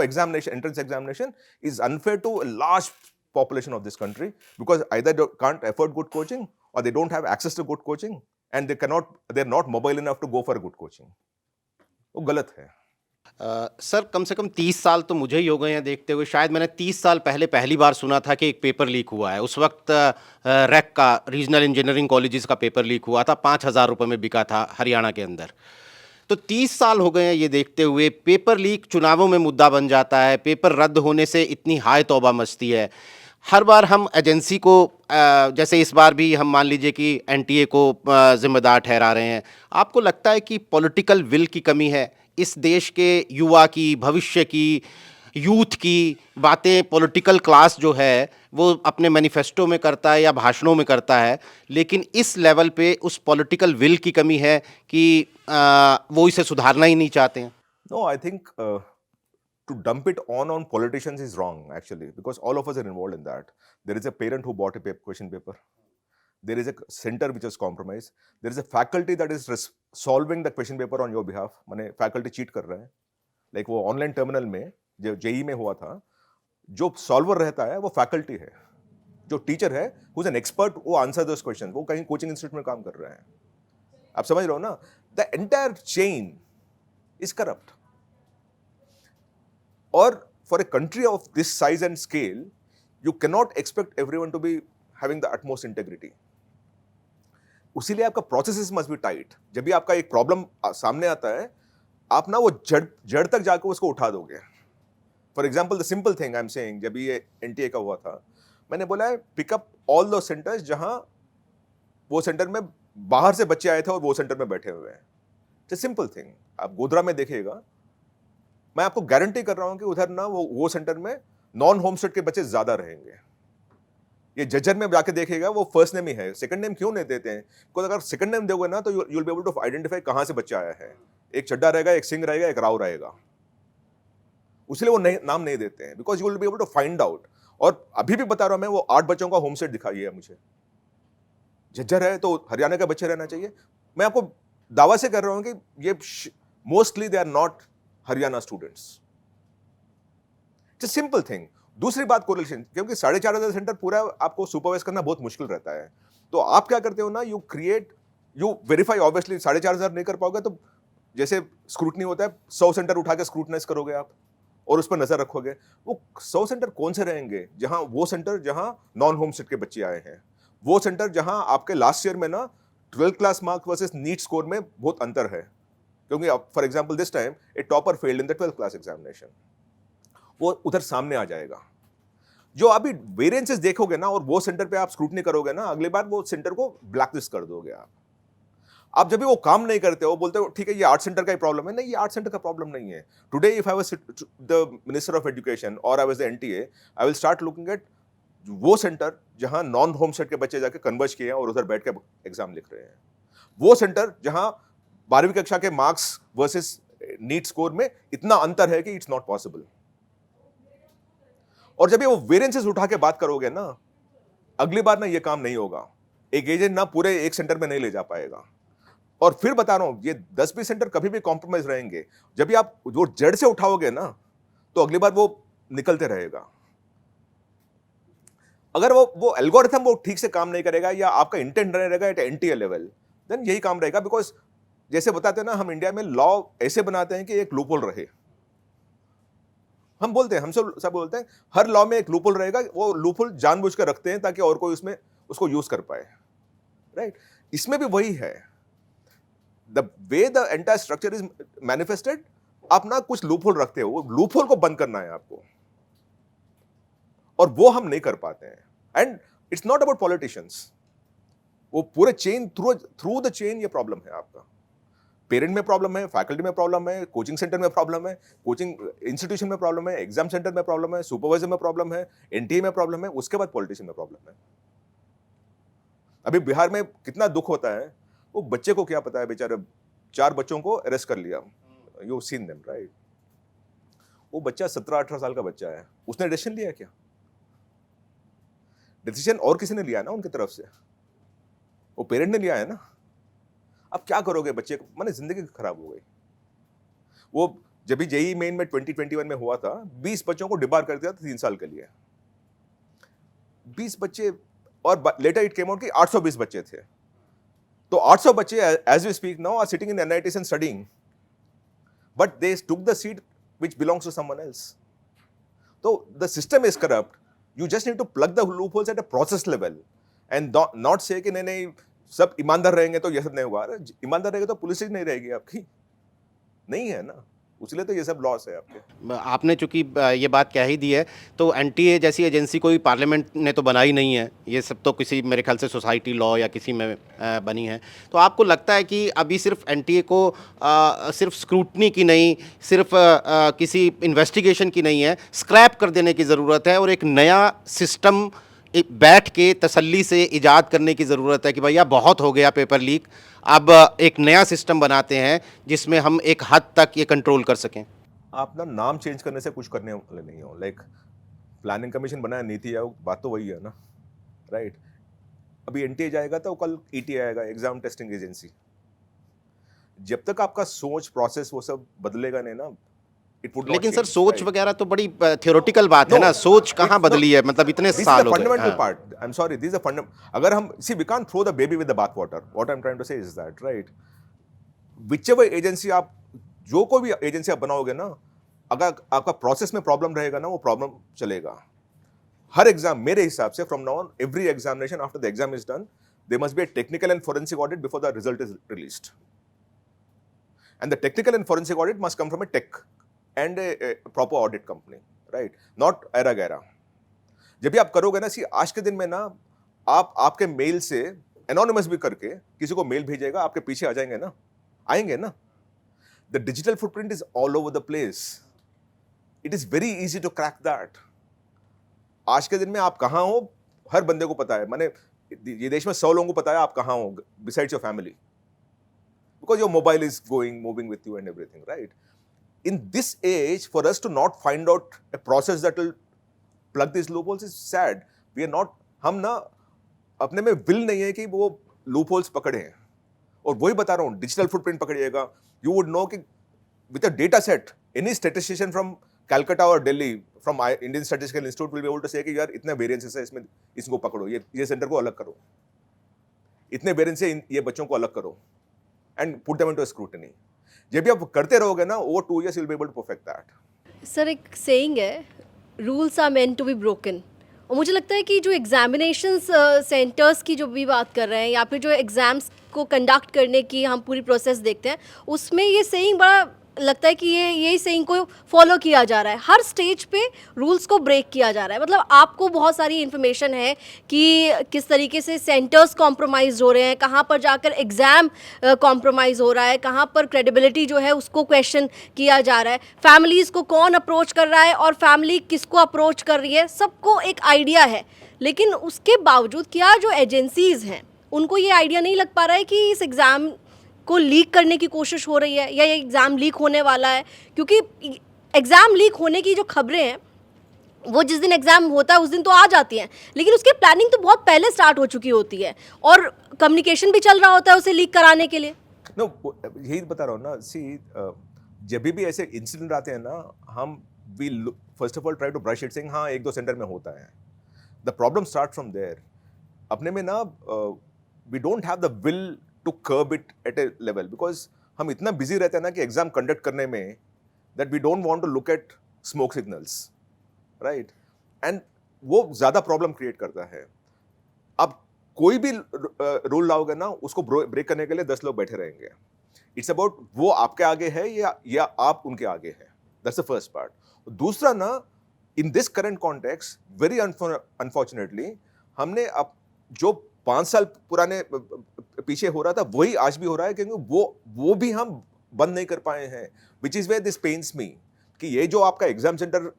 examination, entrance examination is unfair to a large population of this country, because either they can't afford good coaching, or they don't have access to good coaching, and they're not mobile enough to go for good coaching. वो गलत है। Sir कम से कम 30 साल तो मुझे ही हो गए हैं देखते हुए। शायद मैंने 30 साल पहले पहली बार सुना था कि एक पेपर लीक हुआ है। उस वक्त रैक का, रीजनल इंजीनियरिंग कॉलेजेस का पेपर लीक हुआ था, 5,000 रुपये में बिका था हरियाणा के अंदर। तो 30 साल हो गए हैं ये देखते हुए। पेपर लीक चुनावों में मुद्दा बन जाता है, पेपर रद्द होने से इतनी हाय तौबा मचती है। हर बार हम एजेंसी को, जैसे इस बार भी हम मान लीजिए कि एनटीए को जिम्मेदार ठहरा रहे हैं। आपको लगता है कि पॉलिटिकल विल की कमी है? इस देश के युवा की, भविष्य की, यूथ की बातें पॉलिटिकल क्लास जो है वो अपने मैनिफेस्टो में करता है या भाषणों में करता है, लेकिन इस लेवल पे उस पॉलिटिकल विल की कमी है कि वो इसे सुधारना ही नहीं चाहते हैं? No, I think to dump it on politicians is wrong, actually, because all of us are involved in that. There is a parent who bought a question paper. There is a center which is compromised. There is a faculty that is solving the question paper on your behalf. माने faculty cheat कर रहे हैं। Like वो online terminal में जो JEE में हुआ था, जो सॉल्वर रहता है वो फैकल्टी है, जो टीचर है हु इज एन एक्सपर्ट, वो आंसर दोस क्वेश्चन, वो कहीं कोचिंग इंस्टीट्यूट में काम कर रहे हैं। आप समझ रहे हो ना? The entire chain is corrupt. और for a country of this size and scale, you can not expect everyone to be having the utmost integrity. उसीलिए आपका प्रोसेसेस मस्ट बी टाइट। जब भी आपका एक प्रॉब्लम सामने आता है, आप ना वो जड़ तक जाकर उसको उठा दोगे। For example the simple thing I am saying, जब ये एनटीए का हुआ था, मैंने बोला है पिकअप ऑल दो सेंटर्स जहां वो सेंटर में बाहर से बच्चे आए थे और वो सेंटर में बैठे हुए हैं। It's simple thing. आप गोधरा में देखिएगा, मैं आपको गारंटी कर रहा हूं कि उधर ना वो सेंटर में नॉन होमस्टेड के बच्चे ज्यादा रहेंगे। ये जज्जर में जाके देखेगा, वो फर्स्ट नेम ही है, सेकंड नेम क्यों नहीं देते हैं? बिकॉज अगर सेकंड नेम दोगे ना तो you will be able to identify कहां से बच्चा आया है। एक चड्डा रहेगा, एक सिंह रहेगा, एक राव रहेगा, उसलिए वो नाम नहीं देते हैं, because you will be able to find out. और अभी भी बता रहा हूं मैं, वो 8 बच्चों का होमस्टेड दिखाइए मुझे, झज्जर है तो हरियाणा के बच्चे रहना चाहिए। मैं आपको दावा से कर रहा हूं कि ये mostly they are not Haryana students. It's a simple thing. दूसरी बात कोरिलेशन, क्योंकि 4,500 सेंटर पूरा आपको सुपरवाइज करना बहुत मुश्किल रहता है, तो आप क्या करते हो ना, यू वेरीफाई। ऑब्वियसली 4,500 नहीं कर पाओगे तो जैसे स्क्रूटनी होता है, 100 सेंटर उठा के स्क्रूटनाइज करोगे आप और उस पर नजर रखोगे। वो 100 सेंटर कौन से रहेंगे? वो सेंटर जहां नॉन होम स्टेट के बच्चे आए हैं, वो सेंटर जहां आपके लास्ट ईयर में ना 12th class marks versus NEET score में बहुत अंतर है, क्योंकि for example this time a topper failed in the 12th class examination, वो उधर सामने आ जाएगा। जो अभी वेरिएंसेस देखोगे ना और वो सेंटर पे आप स्क्रूटनी करोगे ना, अगली बार वो सेंटर को ब्लैकलिस्ट कर दोगे आप जब भी वो काम नहीं करते हो, बोलते हो ठीक है ये 8 सेंटर का ही प्रॉब्लम है। नहीं, ये 8 सेंटर का प्रॉब्लम नहीं है। Today if I was the minister of education और I was the NTA, I will start looking at वो सेंटर जहां नॉन होम सेट के बच्चे जाके कन्वर्ज किए हैं और उधर बैठ के एग्जाम लिख रहे हैं। वो सेंटर जहां 12वीं कक्षा के मार्क्स वर्सेस नीट स्कोर में इतना अंतर है कि इट्स नॉट पॉसिबल। और जब ये वो वेरिएंसेस उठा के बात करोगे ना, अगली बार ना ये काम नहीं होगा। एक एजेंट ना पूरे एक सेंटर में नहीं ले जा पाएगा। और फिर बता रहा हूं, ये 10-20 सेंटर कभी भी कॉम्प्रोमाइज रहेंगे। जब भी आप वो जड़ से उठाओगे ना, तो अगली बार वो निकलते रहेगा। अगर वो एल्गोरिथम वो ठीक से काम नहीं करेगा या आपका इंटेंट रहेगा एट एनटीए लेवल, देन यही काम रहेगा। बिकॉज जैसे बताते हैं ना, हम इंडिया में लॉ ऐसे बनाते हैं कि एक लूपहोल रहे। हम बोलते हैं, हम सब बोलते हैं हर लॉ में एक लूपहोल रहेगा। वो लूपहोल जानबूझ कर रखते हैं ताकि और कोई उसमें उसको यूज कर पाए, राइट? इसमें भी वही है। The way the entire structure is manifested, आप ना कुछ लूपहोल रखते हो, वो लूपहोल को बंद करना है आपको, और वो हम नहीं कर पाते हैं। And it's not about politicians, वो पूरे चेन थ्रू द चेन ये प्रॉब्लम है आपका। पेरेंट में प्रॉब्लम है, फैकल्टी में प्रॉब्लम है, कोचिंग सेंटर में प्रॉब्लम है, कोचिंग इंस्टीट्यूशन में प्रॉब्लम है, एग्जाम सेंटर में प्रॉब्लम है, सुपरवाइजर में प्रॉब्लम है, एनटीए में प्रॉब्लम है, उसके बाद पॉलिटिशियन में प्रॉब्लम है। अभी बिहार में कितना दुख होता है, वो बच्चे को क्या पता है, बेचारे 4 बच्चों को अरेस्ट कर लिया, यू सीन देम, राइट? वो बच्चा 17-18 साल का बच्चा है, उसने डिसीजन लिया क्या? डिसीजन और किसी ने लिया ना उनकी तरफ से, वो पेरेंट ने लिया है ना। अब क्या करोगे बच्चे को, माने जिंदगी खराब हो गई। वो जब भी जेई मेन में 2021 में हुआ था, 20 बच्चों को डिबार कर दिया था 3 साल के लिए। 20 बच्चे, और लेटर इट केम आउट कि 820 बच्चे थे। तो 800 बच्चे as we speak now are sitting in NITs and studying, but they took the seat which belongs to someone else. तो the system is corrupt. You just need to plug the loopholes at a process level and not say कि नहीं सब ईमानदार रहेंगे तो ये सब नहीं होगा। ईमानदार रहेंगे तो पुलिस ही नहीं रहेगी आपकी, नहीं है ना, इसलिए तो ये सब लॉस है आपके। आपने चूंकि ये बात कह ही दी है, तो एनटीए जैसी एजेंसी कोई पार्लियामेंट ने तो बनाई नहीं है, ये सब तो किसी मेरे ख्याल से सोसाइटी लॉ या किसी में बनी है। तो आपको लगता है कि अभी सिर्फ एनटीए को सिर्फ स्क्रूटनी की नहीं, सिर्फ किसी इन्वेस्टिगेशन की नहीं है, स्क्रैप कर देने की ज़रूरत है और एक नया सिस्टम बैठ के तसल्ली से इजाद करने की ज़रूरत है कि भैया बहुत हो गया पेपर लीक, अब एक नया सिस्टम बनाते हैं जिसमें हम एक हद तक ये कंट्रोल कर सकें? आप ना नाम चेंज करने से कुछ करने वाले नहीं हो। लाइक प्लानिंग कमीशन बनाया, नीति आयोग, बात तो वही है ना, राइट? अभी एनटीए जाएगा तो कल ईटी आएगा, एग्जाम टेस्टिंग एजेंसी। जब तक आपका सोच प्रोसेस वो सब बदलेगा नहीं ना, इट वुड नॉट। लेकिन सर सोच वगैरह तो बड़ी थियोरेटिकल बात है ना, सोच कहाँ बदली है, मतलब इतने साल हो गए। Fundamental part, I am sorry, this is a fundamental. अगर हम we can't throw the baby with the bath water, what I am trying to say is that, right? Whichever agency आप, जो कोई भी एजेंसी आप बनाओगे ना, अगर आपका प्रोसेस में प्रॉब्लम रहेगा ना, वो प्रॉब्लम चलेगा। हर एग्जाम मेरे हिसाब से from now on, every examination after the exam is done, there must be a technical and forensic audit before the result is released, and the technical and forensic audit must come from a tech and a proper audit company, right? Not ऐरा गैरा। जब भी आप करोगे ना, आज के दिन में ना, आप आपके मेल से एनोनिमस भी करके किसी को मेल भेजेगा, आपके पीछे आ जाएंगे ना, आएंगे ना। The digital footprint is all over the place, it is very easy to crack that. आज के दिन में आप कहाँ हो हर बंदे को पता है। माने ये देश में 100 लोगों को पता है आप कहाँ हो besides your family, because your mobile is moving with you and everything, right? In this age, for us to not find out a process that will plug these loopholes is sad. We are not, हम ना अपने में will नहीं है कि वो loop holes पकड़े हैं, और वही बता रहा हूँ, डिजिटल फुटप्रिंट पकड़िएगा, यू वुड नो कि with a data set any statistician from Calcutta और Delhi from Indian statistical institute will be able to say कि यार इतने वेरिएंसेस है इसमें, इसको पकड़ो, ये सेंटर को अलग करो, इतने वेरिएंस से ये बच्चों को अलग करो, and put them into scrutiny. जब भी आप करते रहोगे ना, over 2 years you will be able to perfect that. Sir एक सेइंग है, rules are meant to be broken. और मुझे लगता है कि जो एग्जामिनेशंस सेंटर्स की जो भी बात कर रहे हैं, या फिर जो एग्ज़ाम्स को कंडक्ट करने की हम पूरी प्रोसेस देखते हैं, उसमें ये सेइंग बड़ा लगता है कि यही सेइंग को फॉलो किया जा रहा है। हर स्टेज पे रूल्स को ब्रेक किया जा रहा है। मतलब आपको बहुत सारी इन्फॉर्मेशन है कि किस तरीके से सेंटर्स कॉम्प्रोमाइज़ हो रहे हैं, कहाँ पर जाकर एग्ज़ाम कॉम्प्रोमाइज़ हो रहा है, कहाँ पर क्रेडिबिलिटी जो है उसको क्वेश्चन किया जा रहा है, फैमिलीज़ को कौन अप्रोच कर रहा है और फैमिली किसको अप्रोच कर रही है, सबको एक आइडिया है। लेकिन उसके बावजूद क्या जो एजेंसीज़ हैं उनको ये आइडिया नहीं लग पा रहा है कि इस एग्ज़ाम को लीक करने की कोशिश हो रही है या ये एग्ज़ाम लीक होने वाला है? क्योंकि एग्ज़ाम लीक होने की जो खबरें हैं वो जिस दिन एग्ज़ाम होता है उस दिन तो आ जाती हैं, लेकिन उसकी प्लानिंग तो बहुत पहले स्टार्ट हो चुकी होती है और कम्युनिकेशन भी चल रहा होता है उसे लीक कराने के लिए। नो, यही बता रहा हूँ ना, सी जब भी ऐसे इंसिडेंट आते हैं ना, हम we first of all try to brush it, saying हाँ 1-2 सेंटर में होता है। The problem start from there. अपने में ना we don't have the will to curb it at a level, because हम इतना बिजी रहते हैं ना कि एग्जाम कंडक्ट करने में, that we don't want to look at smoke signals, right, and वो ज़्यादा प्रॉब्लम क्रिएट करता है। अब कोई भी रूल लाओगे ना, उसको ब्रेक करने के लिए 10 लोग बैठे रहेंगे। इट्स अबाउट वो आपके आगे है या आप उनके आगे हैं। That's the first part. दूसरा ना, in this current context very unfortunately हमने अब जो 5 साल पुराने पीछे हो रहा था वही आज भी हो रहा है, क्योंकि वो भी हम बंद नहीं कर पाए हैं, which is where this pains me, कि ये जो आपका एग्जाम सेंटर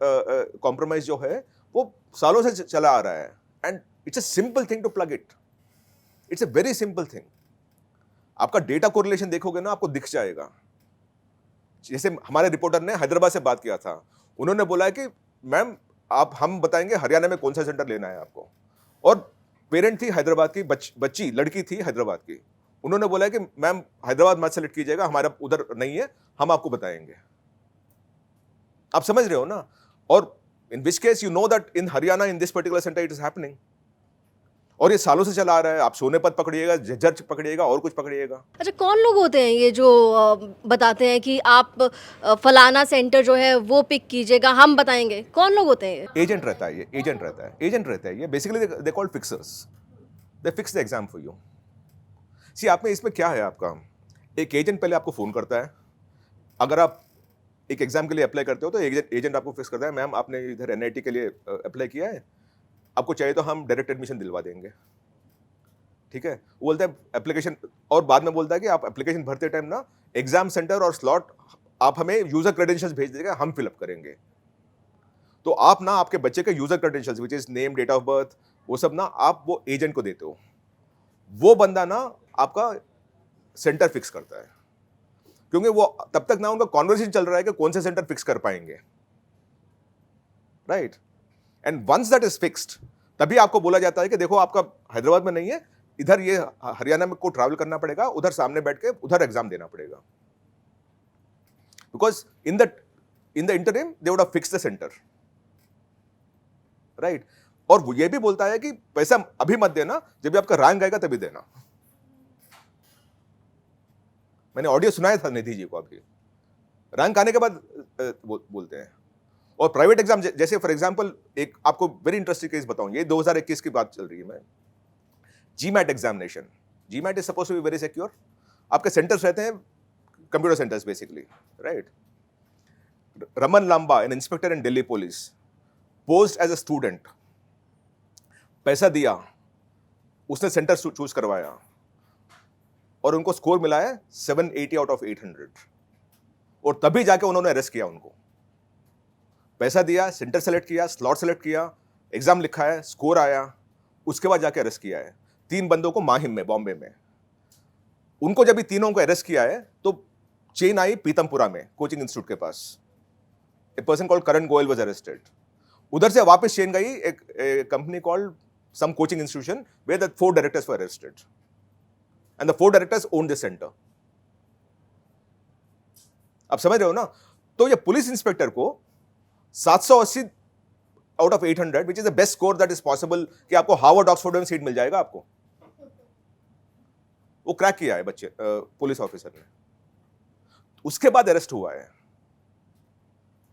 कॉम्प्रोमाइज जो है वो सालों से चला आ रहा है, and it's a simple thing to plug it. It's a very simple thing. आपका डेटा कोरिलेशन देखोगे ना, आपको दिख जाएगा। जैसे हमारे रिपोर्टर ने हैदराबाद से बात किया था, उन्होंने बोला कि मैम हम बताएंगे हरियाणा में कौन सा सेंटर लेना है आपको, और पेरेंट थी हैदराबाद की, बच्ची लड़की थी हैदराबाद की, उन्होंने बोला कि मैम हैदराबाद मत सेलेक्ट कीजिएगा, हमारा उधर नहीं है, हम आपको बताएंगे। आप समझ रहे हो ना? और in which case you know that in Haryana in this particular centre it is happening, और ये सालों से चला आ रहा है। आप सोनेपत पकड़िएगा, झज्जर पकड़िएगा, और कुछ पकड़िएगा। अच्छा, कौन लोग होते हैं ये जो बताते हैं कि आप फलाना सेंटर जो है वो पिक कीजिएगा, हम बताएंगे? कौन लोग होते हैं ये? एजेंट रहता है, ये एजेंट रहता है ये। Basically they called fixers, they fix the exam for you. See, आप में इसमें क्या है, आपका एक एजेंट पहले आपको फोन करता है। अगर आप एक एग्जाम के लिए अप्लाई करते हो तो एजेंट आपको फिक्स करता है, मैम आपने इधर एनआईटी के लिए अप्लाई किया है, आपको चाहिए तो हम डायरेक्ट एडमिशन दिलवा देंगे, ठीक है। वो बोलता है एप्लीकेशन, और बाद में बोलता है कि आप एप्लीकेशन भरते टाइम ना एग्जाम सेंटर और स्लॉट आप हमें यूजर क्रेडेंशियल्स भेज दीजिएगा, हम फिलअप करेंगे। तो आप ना आपके बच्चे के user credentials which is name, date of birth, वो सब ना आप वो एजेंट को देते हो। वो बंदा ना आपका सेंटर फिक्स करता है, क्योंकि वो तब तक ना उनका कॉन्वर्सेशन चल रहा है कि कौन से सेंटर फिक्स कर पाएंगे, right. And once that is fixed, तभी आपको बोला जाता है कि देखो आपका हैदराबाद में नहीं है, इधर ये हरियाणा में को ट्रैवल करना पड़ेगा, उधर सामने बैठ के उधर एग्जाम देना पड़ेगा, because in the interim they would have fixed the centre, right. और वो ये भी बोलता है कि पैसा अभी मत देना, जब भी आपका रैंक आएगा तभी देना। मैंने ऑडियो सुनाया था निधि जी को, अभी रैंक आने के बाद बोलते हैं। और प्राइवेट एग्जाम, जैसे फॉर एग्जांपल एक आपको वेरी इंटरेस्टिंग केस बताऊं, ये 2021 की बात चल रही है। मैं GMAT examination, GMAT is suppose to be very secure. आपके सेंटर्स रहते हैं computer centres basically, right. Raman Lamba, an inspector in Delhi police, post as a student, पैसा दिया, उसने सेंटर चूज करवाया, और उनको स्कोर मिला है 780 आउट ऑफ 800, और तभी जाके उन्होंने अरेस्ट किया उनको। पैसा दिया, सेंटर सेलेक्ट किया, स्लॉट सेलेक्ट किया, एग्जाम लिखा है, स्कोर आया, उसके बाद जाके अरेस्ट किया है। 3 बंदों को माहिम में, बॉम्बे में। उनको जब भी तीनों को अरेस्ट किया है तो चेन आई पीतमपुरा में, कोचिंग इंस्टीट्यूट के पास। A person called Karan Goyal was arrested. उधर से वापस चेन गई एक company called some coaching institution where the 4 directors were arrested. and the 4 directors own this center. आप समझ रहे हो ना? तो ये पुलिस इंस्पेक्टर को 780 out of 800, which is the best score that is possible, कि आपको हार्वर्ड ऑक्सफोर्ड में सीट मिल जाएगा आपको, वो क्रैक किया है बच्चे पुलिस ऑफिसर ने, उसके बाद अरेस्ट हुआ है।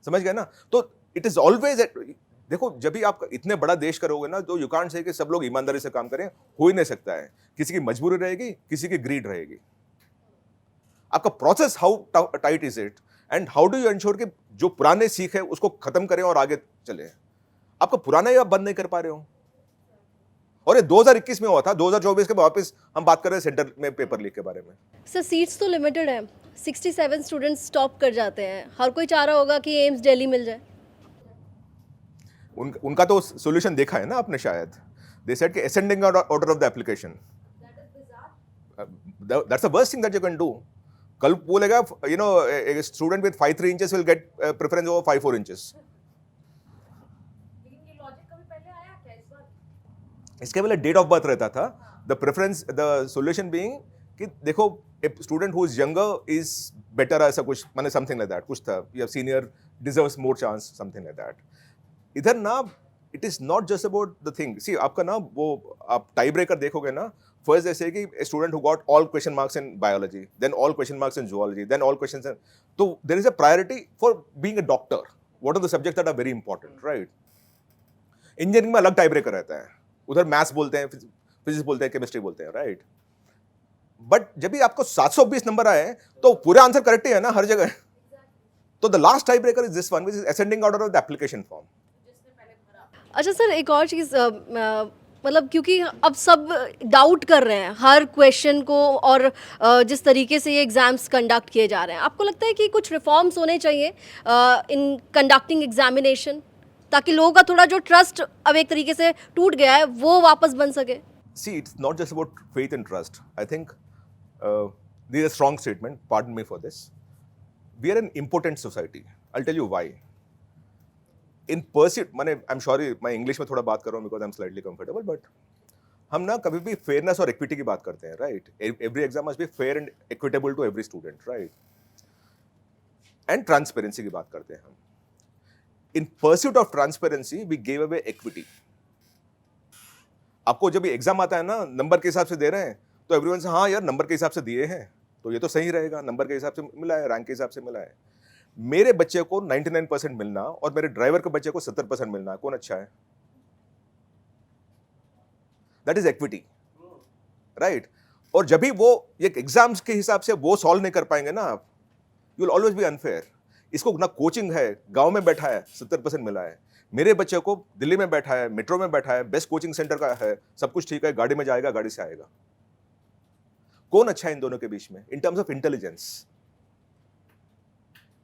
समझ गए ना? तो इट इज ऑलवेज, देखो जब भी आप इतने बड़ा देश करोगे ना, तो यू कांट से कि सब लोग ईमानदारी से काम करें, हो ही नहीं सकता है। किसी की मजबूरी रहेगी, किसी की ग्रीड रहेगी। आपका process how tight is it, and how do you ensure कि जो पुराने सीख है उसको खत्म करें और आगे चले। आपका पुराना ही आप बंद नहीं कर पा रहे हो। और ये 2021 में हुआ था, 2024 के वापस हम बात कर रहे हैं सेंटर में पेपर लीक के बारे में। सर सीट्स तो लिमिटेड है, 67 स्टूडेंट्स स्टॉप कर जाते हैं। हर कोई चाह रहा होगा कि एम्स दिल्ली मिल जाए। उनका तो सॉल्यूशन देखा है ना आपने शायद। दे सेड कि ascending order of the application, that's the worst thing that you can do. कल बोलेगा you know a student with 5'3" inches will get preference over 5'4" inches. इसके पहले डेट ऑफ बर्थ रहता था, the preference, the solution being कि देखो ए student who is younger is better, ऐसा कुछ माने समथिंग लाइक दैट कुछ था, या senior deserves more chance, something like that. इधर ना it is not just about the thing, see आपका ना वो आप टाई ब्रेकर देखोगे ना, फर्स्ट जैसे कि a student who got all question marks in biology, then all question marks in zoology, then all questions in, तो there is a priority for being a doctor, what are the subjects that are very important, right. Engineering में अलग tie breaker रहता है, उधर maths बोलते हैं, physics बोलते हैं, केमिस्ट्री बोलते हैं, राइट। बट जब भी आपको 720 नंबर आए तो पूरे आंसर करेक्ट ही है ना हर जगह। तो the last tie breaker is this one, which is ascending order of the application form. अच्छा सर, एक और चीज़, मतलब क्योंकि अब सब डाउट कर रहे हैं हर क्वेश्चन को, और जिस तरीके से ये एग्ज़ाम्स कंडक्ट किए जा रहे हैं, आपको लगता है कि कुछ रिफॉर्म्स होने चाहिए इन कंडक्टिंग एग्जामिनेशन, ताकि लोगों का थोड़ा जो ट्रस्ट अब एक तरीके से टूट गया है वो वापस बन सके? See, it's not just about faith and trust. I think this is a strong statement. Pardon me for this. We are an important society. I'll tell you why. In pursuit, माने I'm sorry, मैं English में थोड़ा बात कर रहा हूँ because I'm slightly comfortable, but हम ना कभी भी फेयरनेस और इक्विटी की बात करते हैं, right? Every exam must be fair and equitable to every student, right? And transparency की बात करते हैं हम. In pursuit of transparency, we gave away equity. आपको जब एग्जाम आता है ना, नंबर के हिसाब से दे रहे हैं, तो एवरीवन से हाँ यार नंबर के हिसाब से दिए हैं तो ये तो सही रहेगा, नंबर के हिसाब से मिला है, रैंक के हिसाब से मिला है। मेरे बच्चे को 99% मिलना और मेरे ड्राइवर के बच्चे को 70% मिलना, कौन अच्छा है? That is equity, right. और जब भी वो एक एग्जाम्स के हिसाब से वो सॉल्व नहीं कर पाएंगे ना आप, you will always be unfair. इसको ना कोचिंग है, गांव में बैठा है 70% मिला है, मेरे बच्चे को दिल्ली में बैठा है, मेट्रो में बैठा है, बेस्ट कोचिंग सेंटर का है, सब कुछ ठीक है, गाड़ी में जाएगा, गाड़ी से आएगा। कौन अच्छा है इन दोनों के बीच में in terms of intelligence,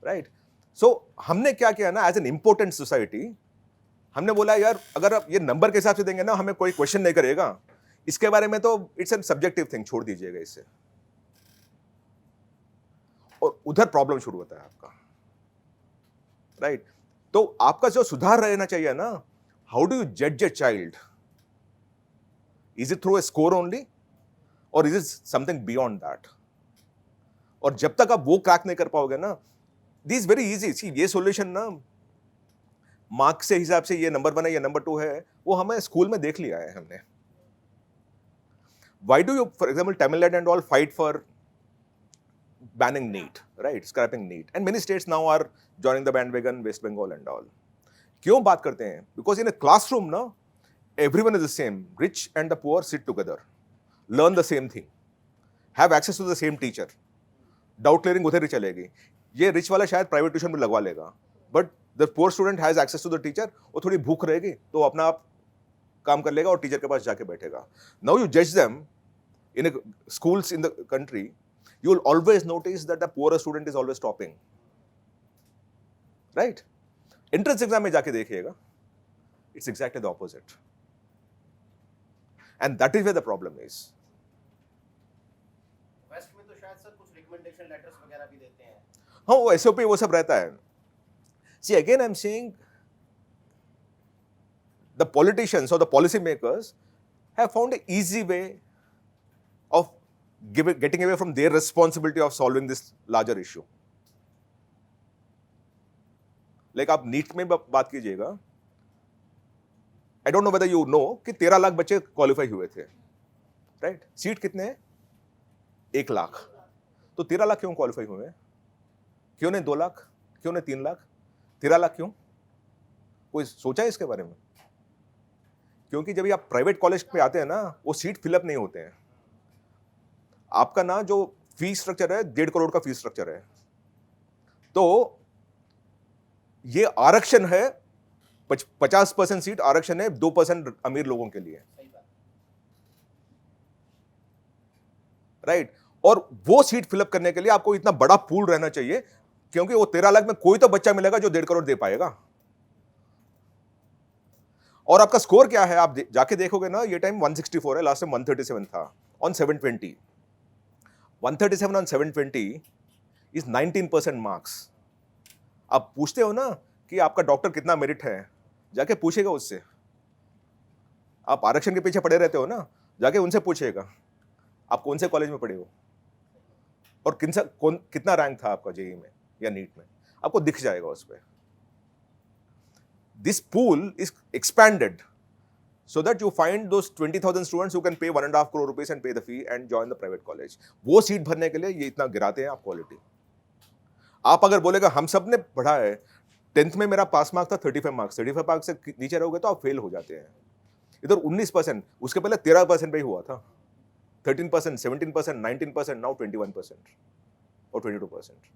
right? So हमने क्या किया ना, एज एन इंपॉर्टेंट सोसाइटी, हमने बोला यार अगर आप ये नंबर के हिसाब से देंगे ना, हमें कोई क्वेश्चन नहीं करेगा, इसके बारे में तो इट्स एन सब्जेक्टिव थिंग, छोड़ दीजिएगा इससे। और उधर प्रॉब्लम शुरू होता है आपका, राइट? तो आपका जो सुधार रहना चाहिए ना, हाउ डू यू जज a child? Is it through a score only और is it something beyond that? और जब तक आप वो क्रैक नहीं कर पाओगे ना, दिस वेरी इजी। सी ये सॉल्यूशन ना मार्क्स से हिसाब से ये नंबर 1 है, ये नंबर 2 है, वो हमें स्कूल में देख लिया है हमने। Why do you, for example, Tamil Nadu and all fight for banning NEET, right? Scrapping NEET. And many states now are joining the bandwagon, West Bengal and all. क्यों बात करते हैं? Because in a classroom, no, everyone is the same. Rich and the poor sit together, learn the same thing, have access to the same teacher. Doubt clearing उधर ही चलेगी। ये rich वाला शायद private tuition में लगवा लेगा, but the poor student has access to the teacher, वो थोड़ी भूख रहेगी तो अपना आप काम कर लेगा और टीचर के पास जाके बैठेगा। नाउ यू जज them in schools in the country, you will always notice that the poorer student is always topping, right? Entrance exam में जाके देखिएगा, it's exactly the opposite, and that is where the problem is. West में तो शायद sir कुछ recommendation letters वगैरह भी देते हैं। हाँ, वो SOP वो सब रहता है। See, again I'm saying the politicians or the policy makers have found an easy way of getting away from their responsibility of solving this larger issue. Like आप नीट में बात कीजिएगा, I don't know whether you know कि 13 लाख बच्चे qualify हुए थे, right? Seat कितने हैं? 1 लाख। तो 13 लाख क्यों क्वालिफाई हुए हैं? क्यों नहीं 2 लाख? क्यों नहीं 3 लाख? 13 लाख क्यों? कोई सोचा है इसके बारे में? क्योंकि जब आप प्राइवेट कॉलेज पे आते हैं ना, वो सीट फिलअप नहीं होते हैं। आपका ना जो फीस स्ट्रक्चर है 1.5 करोड़ का फीस स्ट्रक्चर है, तो ये आरक्षण है, 50% सीट आरक्षण है 2% अमीर लोगों के लिए, राइट? और वो सीट फिलअप करने के लिए आपको इतना बड़ा पूल रहना चाहिए, क्योंकि वो 13 लाख में कोई तो बच्चा मिलेगा जो 1.5 करोड़ दे पाएगा। और आपका स्कोर क्या है आप जाके देखोगे ना, ये टाइम 164 है, लास्ट टाइम 137 था ऑन 720। 137 on 720 is 19% marks. आप पूछते हो ना कि आपका डॉक्टर कितना मेरिट है, जाके पूछेगा उससे। आप आरक्षण के पीछे पड़े रहते हो ना, जाके उनसे पूछेगा आप कौन से कॉलेज में पढ़े हो और कितना रैंक था आपका जेईई में या नीट में, आपको दिख जाएगा उस पर। This pool is expanded so that you find those 20,000 students who can pay 1.5 crore rupees and pay the fee and join the private college. वो सीट भरने के लिए ये इतना गिराते हैं आप क्वालिटी। आप अगर बोलेगा हम सब ने पढ़ा है, 10th में मेरा पास मार्क था 35 मार्क्स, 35 मार्क्स से नीचे रहोगे तो आप फेल हो जाते हैं। इधर 19%, उसके पहले 13% पे ही हुआ था, 13%, 17%, 19%, now 21% और 22%।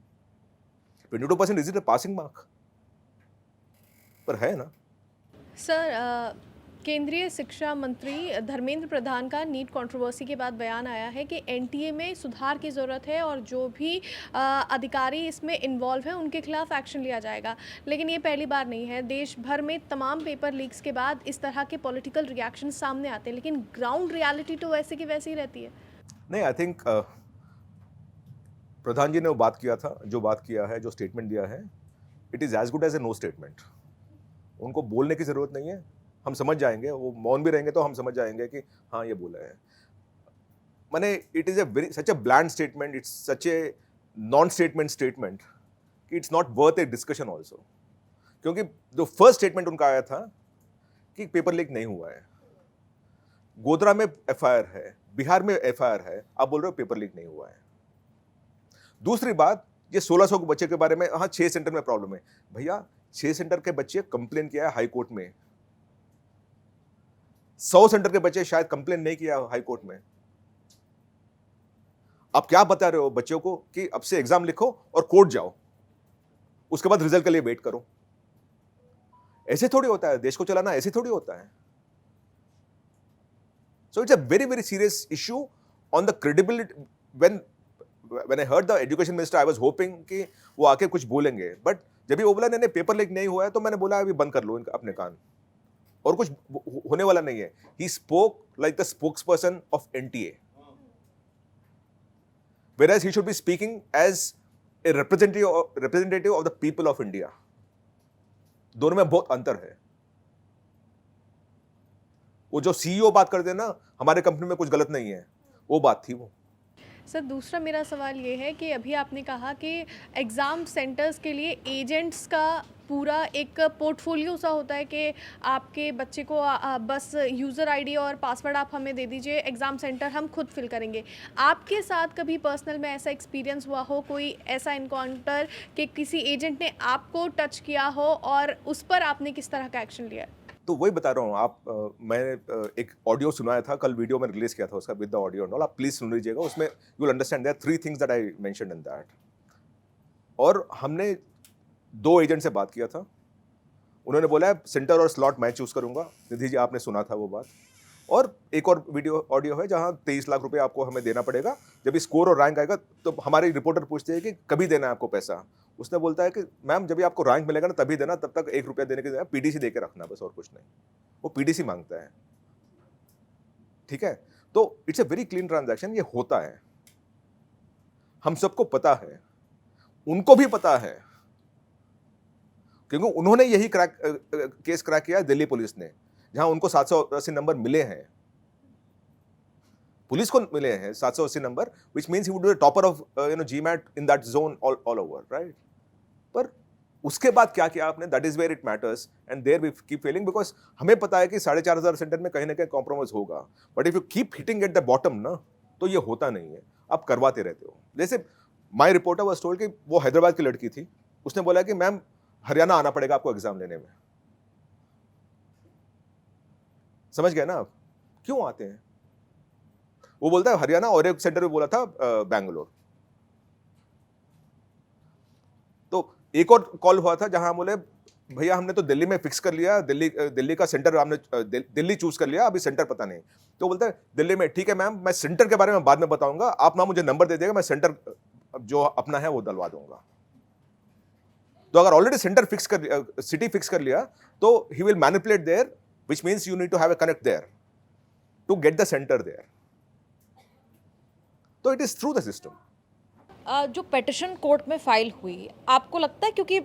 22% is it a passing mark? पर है ना। सर, केंद्रीय शिक्षा मंत्री धर्मेंद्र प्रधान का नीट कंट्रोवर्सी के बाद बयान आया है कि एनटीए में सुधार की ज़रूरत है और जो भी अधिकारी इसमें इन्वॉल्व हैं उनके खिलाफ एक्शन लिया जाएगा। लेकिन ये पहली बार नहीं है, देश भर में तमाम पेपर लीक्स के बाद इस तरह के पॉलिटिकल रिएक्शन सामने आते हैं, लेकिन ग्राउंड रियलिटी तो वैसे की वैसी ही रहती है। नहीं, आई थिंक प्रधान जी ने वो बात किया था, जो बात किया है, जो स्टेटमेंट दिया है, it is as good as a no statement. उनको बोलने की ज़रूरत नहीं है, हम समझ जाएंगे, वो मौन भी रहेंगे तो हम समझ जाएंगे कि हाँ ये बोला है। माने it is a such a bland statement, it's such a non statement statement कि it's not worth a discussion also. क्योंकि जो फर्स्ट स्टेटमेंट उनका आया था कि पेपर लीक नहीं हुआ है, गोधरा में एफआईआर है, बिहार में एफआईआर है, आप बोल रहे हो पेपर लीक नहीं हुआ है। दूसरी बात, ये 1600 के बच्चे के बारे में, हाँ 6 सेंटर में प्रॉब्लम है। भैया 6 सेंटर के बच्चे कंप्लेन किया है हाई कोर्ट में, 100 सेंटर के बच्चे शायद कंप्लेन नहीं किया हाई कोर्ट में। आप क्या बता रहे हो बच्चों को कि अब से एग्जाम लिखो और कोर्ट जाओ, उसके बाद रिजल्ट के लिए वेट करो? ऐसे थोड़ी होता है, देश को चलाना ऐसे थोड़ी होता है। So it's a very very serious issue on the credibility. When I heard the education minister, I was hoping कि वो आके कुछ बोलेंगे, बट जब भी वो बोला नहीं पेपर लीक नहीं हुआ है, तो मैंने बोला अभी बंद कर लो अपने कान, और कुछ होने वाला नहीं है। He spoke like the spokesperson of NTA, whereas he should be speaking as a representative of the people of India. दोनों में बहुत अंतर है। वो जो CEO बात करते हैं ना, हमारे कंपनी में कुछ गलत नहीं है, वो बात थी वो। सर, दूसरा मेरा सवाल ये है कि अभी आपने कहा कि एग्ज़ाम सेंटर्स के लिए एजेंट्स का पूरा एक पोर्टफोलियो सा होता है कि आपके बच्चे को बस यूज़र आईडी और पासवर्ड आप हमें दे दीजिए, एग्ज़ाम सेंटर हम खुद फिल करेंगे। आपके साथ कभी पर्सनल में ऐसा एक्सपीरियंस हुआ हो, कोई ऐसा इनकाउंटर कि किसी एजेंट ने आपको टच किया हो और उस पर आपने किस तरह का एक्शन लिया? तो वही बता रहा हूँ मैंने एक ऑडियो सुनाया था, कल वीडियो में रिलीज किया था उसका with the audio and all, आप प्लीज सुन लीजिएगा। उसमें you will understand there 3 things that I mentioned in that. और हमने 2 एजेंट से बात किया था, उन्होंने बोला है सेंटर और स्लॉट मैं चूज करूंगा। निधि जी आपने सुना था वो बात। और एक और वीडियो ऑडियो है जहाँ 23 लाख रुपए आपको हमें देना पड़ेगा, जब स्कोर और रैंक आएगा तो हमारे रिपोर्टर पूछते हैं कि कभी देना है आपको पैसा। उसने बोलता है कि मैम जब भी आपको रैंक मिलेगा ना तभी देना, तब तक 1 रुपया देने के पीडीसी दे के रखना, बस और कुछ नहीं। वो पीडीसी मांगता है, ठीक है। तो it's a very clean transaction, ये होता है, हम सबको पता है, उनको भी पता है, क्योंकि उन्होंने यही केस क्रैक किया है दिल्ली पुलिस ने, जहां उनको 780 नंबर मिले हैं। पुलिस को मिले हैं 780 number, which means he would be the topper of GMAT in that zone all over, right? पर उसके बाद क्या किया आपने, that is where it matters, and there we keep failing, because हमें पता है कि 4,500 सेंटर में कहीं ना कहीं कॉम्प्रोमाइज होगा, but if you keep hitting at the bottom ना, तो ये होता नहीं है, आप करवाते रहते हो। जैसे माई रिपोर्टर वाज टोल्ड कि वो हैदराबाद की लड़की थी, उसने बोला कि मैम हरियाणा आना पड़ेगा आपको एग्जाम लेने में। समझ गए ना आप क्यों आते हैं? वो बोलता है हरियाणा, और एक सेंटर में बोला था बैंगलोर। तो एक और कॉल हुआ था जहां बोले भैया हमने तो दिल्ली में फिक्स कर लिया, दिल्ली का सेंटर हमने दिल्ली चूज कर लिया, अभी सेंटर पता नहीं। तो बोलता है दिल्ली में, ठीक है मैम, मैं सेंटर के बारे में बाद में बताऊंगा, आप ना मुझे नंबर दे देगा, मैं सेंटर जो अपना है वो डलवा दूंगा। तो अगर ऑलरेडी सेंटर फिक्स कर, सिटी फिक्स कर लिया, तो he will manipulate there, which means you need to have a connect there to get the center there. तो it is through the system. जो पिटिशन कोर्ट में फाइल हुई, आपको लगता है, क्योंकि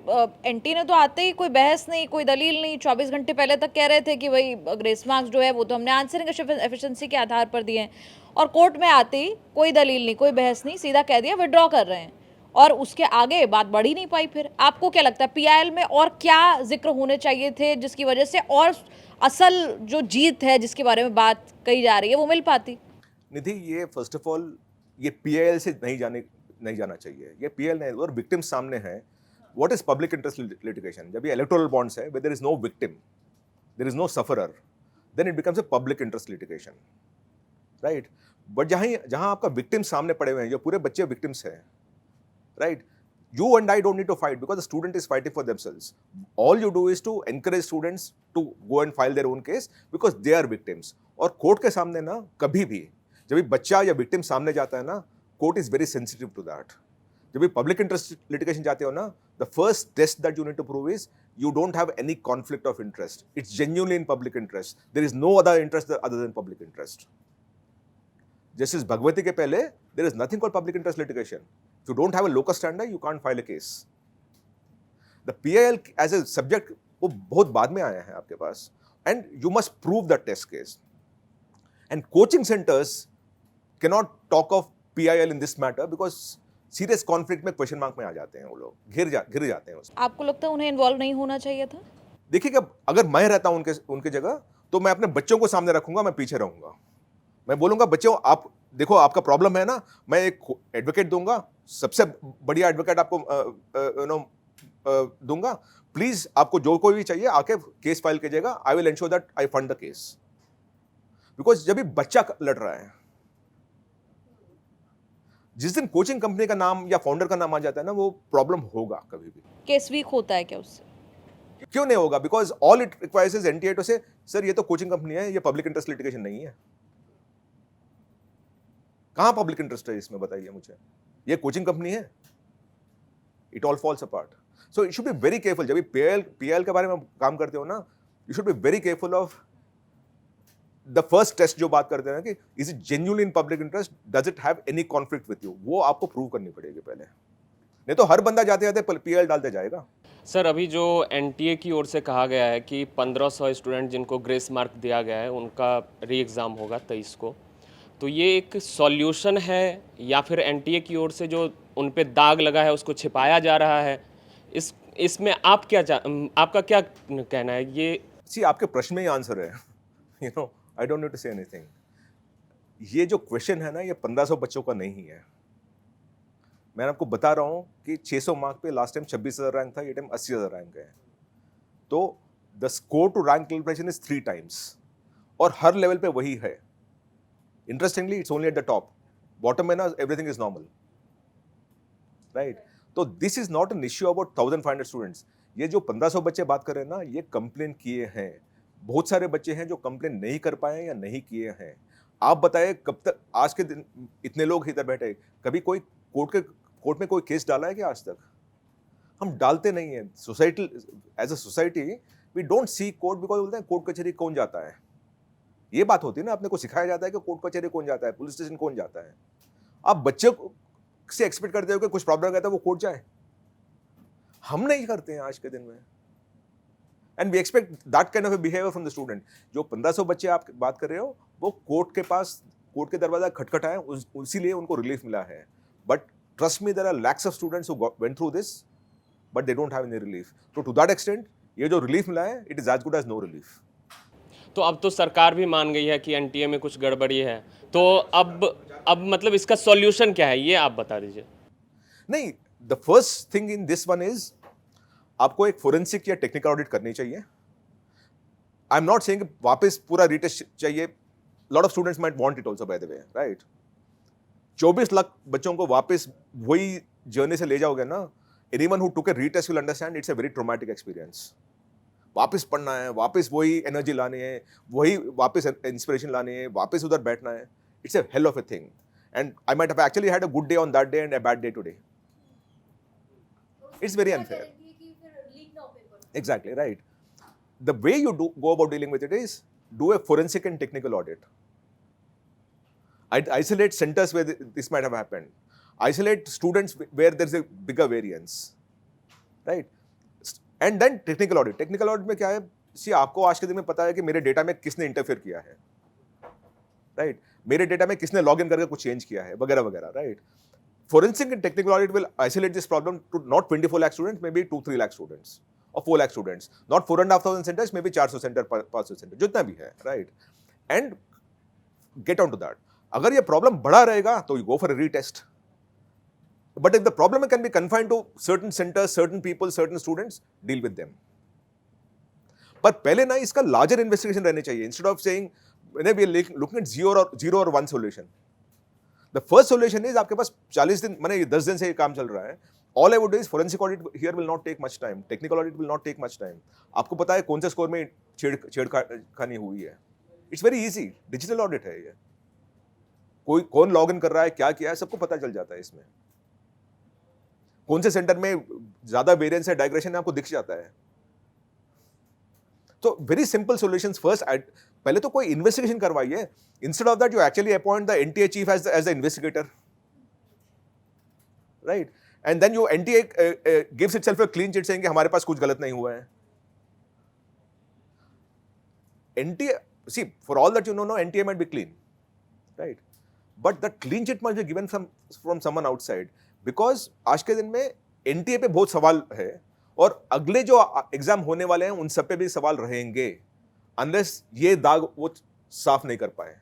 एनटी ने तो आते ही कोई बहस नहीं, कोई दलील नहीं, 24 घंटे पहले तक कह रहे थे कि भाई ग्रेस मार्क्स जो है वो तो हमने आंसरिंग एफिशिएंसी के आधार पर दिए हैं, और कोर्ट में आते ही कोई दलील नहीं, कोई बहस नहीं, सीधा कह दिया विड्रॉ कर रहे हैं, और उसके आगे बात बढ़ ही नहीं पाई। फिर आपको क्या लगता है पीआईएल में और क्या जिक्र होने चाहिए थे जिसकी वजह से और असल जो जीत है जिसके बारे में बात कही जा रही है वो मिल पाती? निधि, ये फर्स्ट ऑफ ऑल ये पीआईएल से नहीं जाना चाहिए, ये पीएल नहीं, और विक्टिम सामने है। What is public interest litigation? जब ये इलेक्टोरल बॉन्ड्स है, there is no victim, there is no sufferer, then it becomes a public interest litigation, right? But जहां आपका विक्टिम सामने पड़े हुए हैं, जो पूरे बच्चे विक्टिम्स हैं, right? You and I don't need to fight because the student is fighting for themselves. All you do is to encourage students to go and file their own case because they are victims. और court के सामने ना कभी भी जब भी बच्चा या विक्टिम सामने जाता है ना, court is very sensitive to that. जब भी पब्लिक इंटरेस्ट लिटिगेशन जाते हो ना, the first test that you need to prove is you don't have any conflict of interest. It's genuinely in public interest. There is no other interest other than public interest. Justice Bhagwati के पहले there is nothing called public interest litigation. If you don't have a locus standi, you can't file a case. The PIL as a subject वो बहुत बाद में आया है आपके पास, and you must prove that test case. And coaching centers cannot talk of PIL in this matter because serious conflict में question mark में आ जाते हैं वो लोग, घिर जाते हैं उसमें। आपको लगता है उन्हें इन्वॉल्व नहीं होना चाहिए था? देखिए कि अगर मैं रहता हूं उनके जगह, तो मैं अपने बच्चों को सामने रखूंगा, मैं पीछे रहूंगा, मैं बोलूंगा बच्चों आप देखो आपका प्रॉब्लम है ना, मैं एक एडवोकेट दूंगा, सबसे बढ़िया एडवोकेट आपको दूंगा, प्लीज आपको जो कोई भी चाहिए आके केस फाइल कीजिएगा, I will ensure that I fund the case. Because जब भी बच्चा लड़ रहा है, जिस दिन कोचिंग कंपनी का नाम या फाउंडर का नाम आ जाता है ना, वो प्रॉब्लम होगा कभी भी। केस वीक होता है क्या उससे? क्यों नहीं होगा? Because all it requires is NTA to say sir ये तो कोचिंग कंपनी है, ये पब्लिक इंटरेस्ट लिटिगेशन नहीं है। कहां पब्लिक इंटरेस्ट है इसमें, बताइए मुझे। ये कोचिंग कंपनी है, it all falls apart. So you should be very careful. जब भी पीएल के बारे में काम करते हो ना, you should be very careful of the first test जो बात करते हैं कि is it genuinely in public interest, does it have any conflict with you, वो आपको प्रूव करनी पड़ेगी पहले, नहीं तो हर बंदा जाते जाते पीएल डालते जाएगा। सर अभी जो एनटीए की ओर से कहा गया है कि 1500 स्टूडेंट जिनको ग्रेस मार्क दिया गया है उनका री एग्ज़ाम होगा 23 को, तो ये एक सॉल्यूशन है या फिर एनटीए की ओर से जो उन पे दाग लगा है उसको छिपाया जा रहा है? इसमें आपका क्या कहना है? ये सी आपके प्रश्न में ही आंसर है, you know, I don't need to say anything. ये जो क्वेश्चन है ना, ये 1500 बच्चों का नहीं है। मैं आपको बता रहा हूं कि 600 मार्क पे लास्ट टाइम 26,000 रैंक था, ये टाइम 80,000 रैंक है। तो the score to rank calculation is 3 times, और हर लेवल पे वही है। Interestingly it's only at the top, bottom में ना एवरीथिंग इज नॉर्मल, राइट? तो this is not an issue about 1500 students. ये जो 1500 बच्चे बात कर रहे हैं ना, ये कंप्लेन किए हैं। बहुत सारे बच्चे हैं जो कंप्लेन नहीं कर पाए या नहीं किए हैं। आप बताएं कब तक, आज के दिन इतने लोग इधर बैठे, कभी कोई कोर्ट में कोई केस डाला है क्या आज तक? हम डालते नहीं है। Society, as a society we don't see court, because बोलते हैं कोर्ट कचहरी कौन जाता है। ये बात होती है ना, अपने को सिखाया जाता है कि कोर्ट कचहरी कौन जाता है, पुलिस स्टेशन कौन जाता है। आप बच्चे से एक्सपेक्ट करते हो कि कुछ प्रॉब्लम रहता है वो कोर्ट जाए, हम नहीं करते हैं आज के दिन में। And we expect that kind of behaviour from the student. जो 1500 बच्चे आप बात कर रहे हो, वो कोर्ट के पास कोर्ट के दरवाजा खटखटाए, इसीलिए उनको रिलीफ मिला है. But trust me, there are lakhs of students who went through this but they don't have any relief. तो टू दैट एक्सटेंट ये जो रिलीफ मिला है, it is as good as no relief. तो अब तो सरकार भी मान गई है कि एनटीए में कुछ गड़बड़ी है, तो अब मतलब इसका सॉल्यूशन क्या है, ये आप बता दीजिए. नहीं, the first thing in this one is आपको एक फोरेंसिक या टेक्निकल ऑडिट करनी चाहिए. आई एम नॉट सेइंग वापस पूरा रीटेस्ट चाहिए. Lot of students might want it also, bye the way, right. 24 lakh बच्चों को वापस वही जर्नी से ले जाओगे ना, anyone who took a retest will understand it's a very traumatic experience. वापस पढ़ना है, वापस वही एनर्जी लानी है, वही वापस इंस्पिरेशन लानी है, वापस उधर बैठना है. It's a hell of a thing. And I might have actually had a good day on that day and a bad day today. It's very unfair. Exactly, right. The way you go about dealing with it is do a forensic and technical audit. Isolate centers where this might have happened. Isolate students where there's a bigger variance. Right? And then technical audit. Technical audit में क्या है? See, आपको आज के दिन में पता है कि मेरे डेटा में किसने इंटरफेयर किया है. Right? मेरे डेटा में किसने लॉग इन करके कुछ चेंज किया है, वगैरह वगैरह. Right? Forensic and technical audit will isolate this problem to not 24 lakh students, maybe 2-3 lakh students or 4 lakh students. Not 4,500 centers, maybe 400 center, 500 center, जितना भी है, right? And get on to that. अगर ये problem बड़ा रहेगा, तो you go for a retest. But if the problem can be confined to certain centers, certain people, certain students, deal with them. पर पहले ना इसका larger investigation रहने चाहिए. Instead of saying, we are looking at zero or one solution. The first solution is आपके पास 40 दिन, माने 10 दिन से ये काम चल रहा है. All I would do is forensic audit here will not take much time. Technical audit will not take much time. आपको पता है कौन से स्कोर में छेड़खानी हुई है. It's very easy. Digital audit है ये. कोई कौन लॉग इन कर रहा है, क्या किया है, सबको पता चल जाता है इसमें. कौन से सेंटर में ज्यादा वेरिएंस है, डाइग्रेशन है, आपको दिख जाता है. तो वेरी सिंपल सॉल्यूशंस फर्स्ट. पहले तो कोई इन्वेस्टिगेशन करवाइए. Instead of that you actually appoint the NTA chief as the investigator, right. And then you NTA gives itself a clean chit saying कि हमारे पास कुछ गलत नहीं हुआ है. NTA, see, for all that you know, NTA might be clean, right, but the clean chit must be given from someone outside, because आज के दिन में एनटीए पे बहुत सवाल है और अगले जो एग्जाम होने वाले हैं उन सब पे भी सवाल रहेंगे, अनलेस ये दाग वो साफ नहीं कर पाए.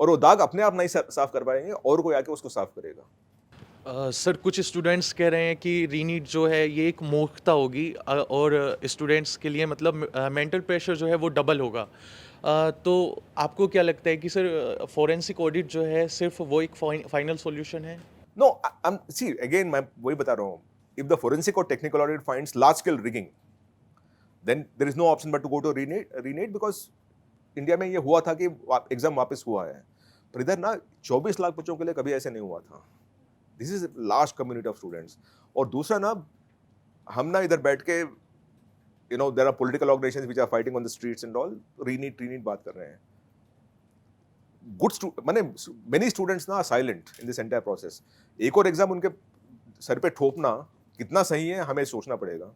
और वो दाग अपने आप नहीं साफ कर पाएंगे, और कोई आके उसको साफ करेगा. सर, कुछ स्टूडेंट्स कह रहे हैं कि रीनीट जो है ये एक मूर्खता होगी और स्टूडेंट्स के लिए मतलब मेंटल प्रेशर जो है वो डबल होगा. तो आपको क्या लगता है कि सर फोरेंसिक ऑडिट जो है सिर्फ वो एक फाइनल सॉल्यूशन है? नो, सी अगेन मैं वही बता रहा हूँ. इफ द फोरेंसिक और technical audit finds large scale rigging, then there is no option but to go to renate because India में ये हुआ था कि एग्जाम वापस हुआ है, पर इधर ना 24 लाख बच्चों के लिए कभी ऐसे नहीं हुआ था. This is large community of students. और दूसरा ना, हम ना इधर बैठ के there are political organisations which are fighting on the streets and all, reNEET बात कर रहे हैं. गुड माने मेनी स्टूडेंट्स ना silent in this entire process. एक और एग्जाम उनके सर पे ठोपना कितना सही है, हमें सोचना पड़ेगा.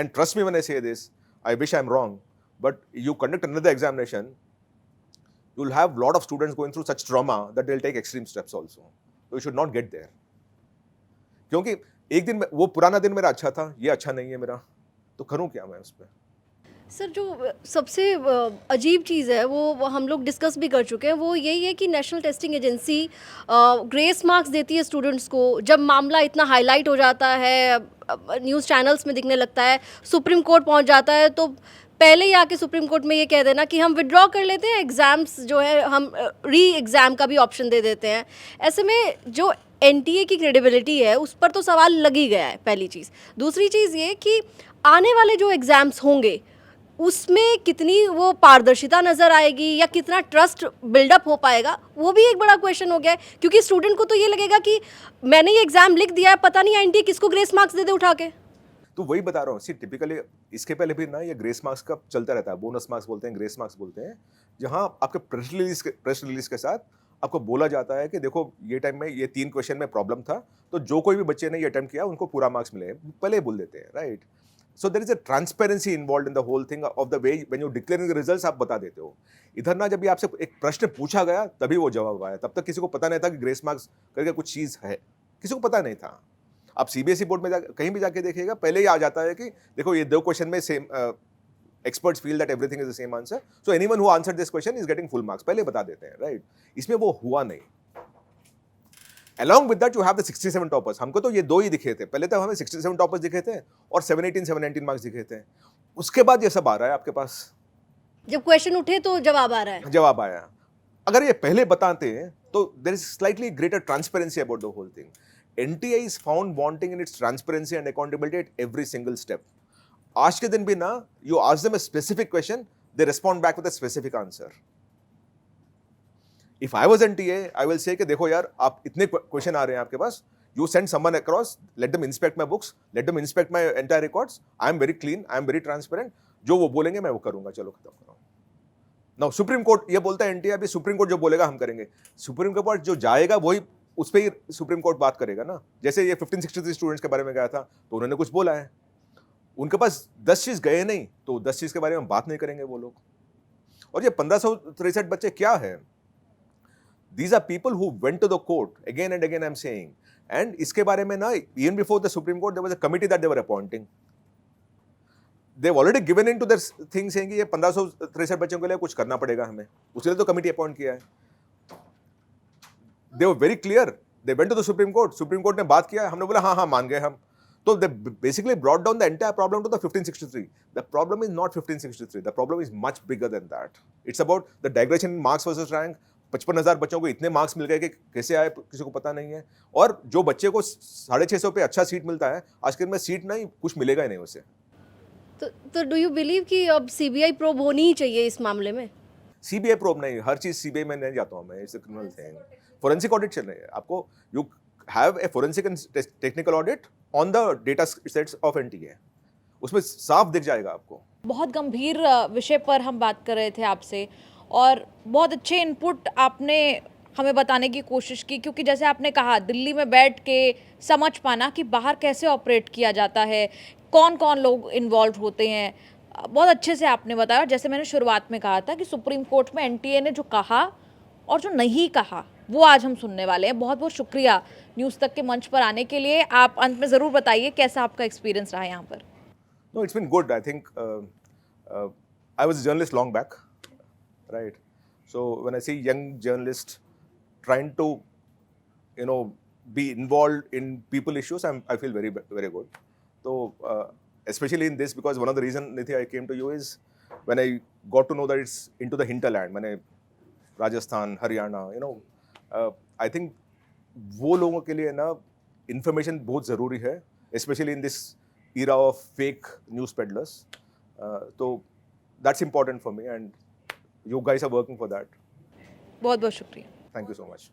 And trust me when I say this, I wish I'm wrong, but you conduct another examination, you'll have a lot of students going through such trauma that they'll take extreme steps also. So you should not get there. क्योंकि एक दिन वो पुराना दिन मेरा अच्छा था, ये अच्छा नहीं है मेरा, तो करूँ क्या मैं उस पर? सर, जो सबसे अजीब चीज़ है वो हम लोग डिस्कस भी कर चुके हैं, वो यही है कि national testing agency grace marks देती है स्टूडेंट्स को. जब मामला इतना हाईलाइट हो जाता है, न्यूज़ चैनल्स में दिखने लगता है, सुप्रीम कोर्ट पहुंच जाता है, तो पहले ही आके सुप्रीम कोर्ट में ये कह देना कि हम विड्रॉ कर लेते हैं, एग्ज़ाम्स जो है हम री एग्ज़ाम का भी ऑप्शन दे देते हैं. ऐसे में जो एनटीए की क्रेडिबिलिटी है उस पर तो सवाल लग ही गया है, पहली चीज़. दूसरी चीज़ ये कि आने वाले जो एग्ज़ाम्स होंगे उसमें कितनी वो पारदर्शिता नज़र आएगी या कितना ट्रस्ट बिल्डअप हो पाएगा, वो भी एक बड़ा क्वेश्चन हो गया है. क्योंकि स्टूडेंट को तो ये लगेगा कि मैंने ये एग्ज़ाम लिख दिया है, पता नहीं एनटीए किसको ग्रेस मार्क्स दे दे उठा के. तो वही बता रहा हूँ. सी, टिपिकली इसके पहले भी ना ये ग्रेस मार्क्स का चलता रहता है. बोनस मार्क्स बोलते हैं, ग्रेस मार्क्स बोलते हैं, जहाँ आपके प्रेस रिलीज के साथ आपको बोला जाता है कि देखो ये टाइम में ये 3 क्वेश्चन में प्रॉब्लम था, तो जो कोई भी बच्चे ने ये अटेम्प्ट किया उनको पूरा मार्क्स मिले. पहले बोल देते हैं, right. So there is a transparency involved in the whole thing of the way when you declaring the results आप बता देते हो. इधर ना जब भी आपसे एक प्रश्न पूछा गया तभी वो जवाब आया, तब तक किसी को पता नहीं था कि ग्रेस मार्क्स करके कुछ चीज़ है, किसी को पता नहीं था. आप सीबीएसई बोर्ड में कहीं भी जाके देखिएगा पहले ही आ जाता है कि देखो ये 2 क्वेश्चन में same experts feel that everything is the same answer, so anyone who answered this question is getting full marks, पहले बता देते हैं, right? इसमें वो हुआ नहीं. Along with that you have the 67 toppers. हमको तो ये 2 ही दिखे थे, पहले तो हमें 67 toppers दिखे थे और 719 मार्क्स दिखे थे. उसके बाद ये सब आ रहा है आपके पास, जब क्वेश्चन उठे तो जवाब आ रहा है. जवाब आया. अगर ये पहले बताते हैं तो there is slightly greater transparency about the whole thing. NTA is found wanting in its transparency and accountability at every single step. आज के दिन भी ना, you ask them a specific question, they respond back with a specific answer. If I was NTA, I will say कि देखो यार, आप इतने क्वेश्चन आ रहे हैं आपके पास, you send someone across, let them inspect my books, let them inspect my entire records. I am very clean, I am very transparent. जो वो बोलेंगे मैं वो करूंगा, चलो खत्म करो. Now सुप्रीम कोर्ट ये बोलता है NTA, अभी सुप्रीम कोर्ट जो बोलेगा हम करेंगे. सुप्रीम कोर्ट जो जाएगा वही उस पर ही सुप्रीम कोर्ट बात करेगा ना. जैसे ये 1563 स्टूडेंट्स के बारे में गया था तो उन्होंने कुछ बोला है, उनके पास 10 चीज गए नहीं तो 10 चीज के बारे में बात नहीं करेंगे वो लोग. और ये 1563 बच्चे क्या है? These are people who went to the court again and again, I'm saying. And इसके बारे में ना, even before the Supreme Court, there was a committee that they were appointing. They've already given in to their thing saying कि ये 1563 बच्चों के लिए कुछ करना पड़ेगा हमें, उसके लिए तो कमिटी अपॉइंट किया है. They were very clear. They went to the Supreme Court. Supreme Court ने बात किया, हमने बोला हाँ हाँ मान गए हम. So they basically brought down the entire problem to the 1563. The problem is not 1563. The problem is much bigger than that. It's about the digression in marks versus rank. 55,000 बच्चों को इतने मार्क्स मिल गए कि कैसे आए किसी को पता नहीं है. और जो बच्चे को 650 पे अच्छा सीट मिलता है, आज के दिन में सीट नहीं, कुछ मिलेगा ही नहीं उसे. तो डू यू बिलीव कि अब सीबीआई प्रोब होनी ही चाहिए इस मामले में? सीबीआई प्रोब नहीं, हर चीज सीबीआई में नहीं जाता हूँ मैं. It's a criminal thing. Forensic audit चल रही है. आपको you have a forensic and technical audit on the data sets of NTA, उसमें साफ दिख जाएगा आपको. बहुत गंभीर विषय पर हम बात कर रहे थे आपसे और बहुत अच्छे इनपुट आपने हमें बताने की कोशिश की, क्योंकि जैसे आपने कहा दिल्ली में बैठ के समझ पाना कि बाहर कैसे ऑपरेट किया जाता है, कौन कौन लोग इन्वॉल्व होते हैं, बहुत अच्छे से आपने बताया. जैसे मैंने शुरुआत में कहा था कि सुप्रीम कोर्ट में एनटीए ने जो कहा और जो नहीं कहा वो आज हम सुनने वाले हैं. बहुत बहुत शुक्रिया न्यूज़ तक के मंच पर आने के लिए. आप अंत में ज़रूर बताइए कैसा आपका एक्सपीरियंस रहा यहाँ पर. No, it's been good. I think I was a journalist long back, right? So when I see young journalists trying to, be involved in people issues, I feel very, very good. So especially in this, because one of the reason, Nithi, I came to you is when I got to know that it's into the hinterland, मैंने Rajasthan, Haryana, I think वो लोगों के लिए ना information बहुत ज़रूरी है, especially in this era of fake news peddlers. So that's important for me and you guys are working for that. बहुत बहुत शुक्रिया. Thank you so much.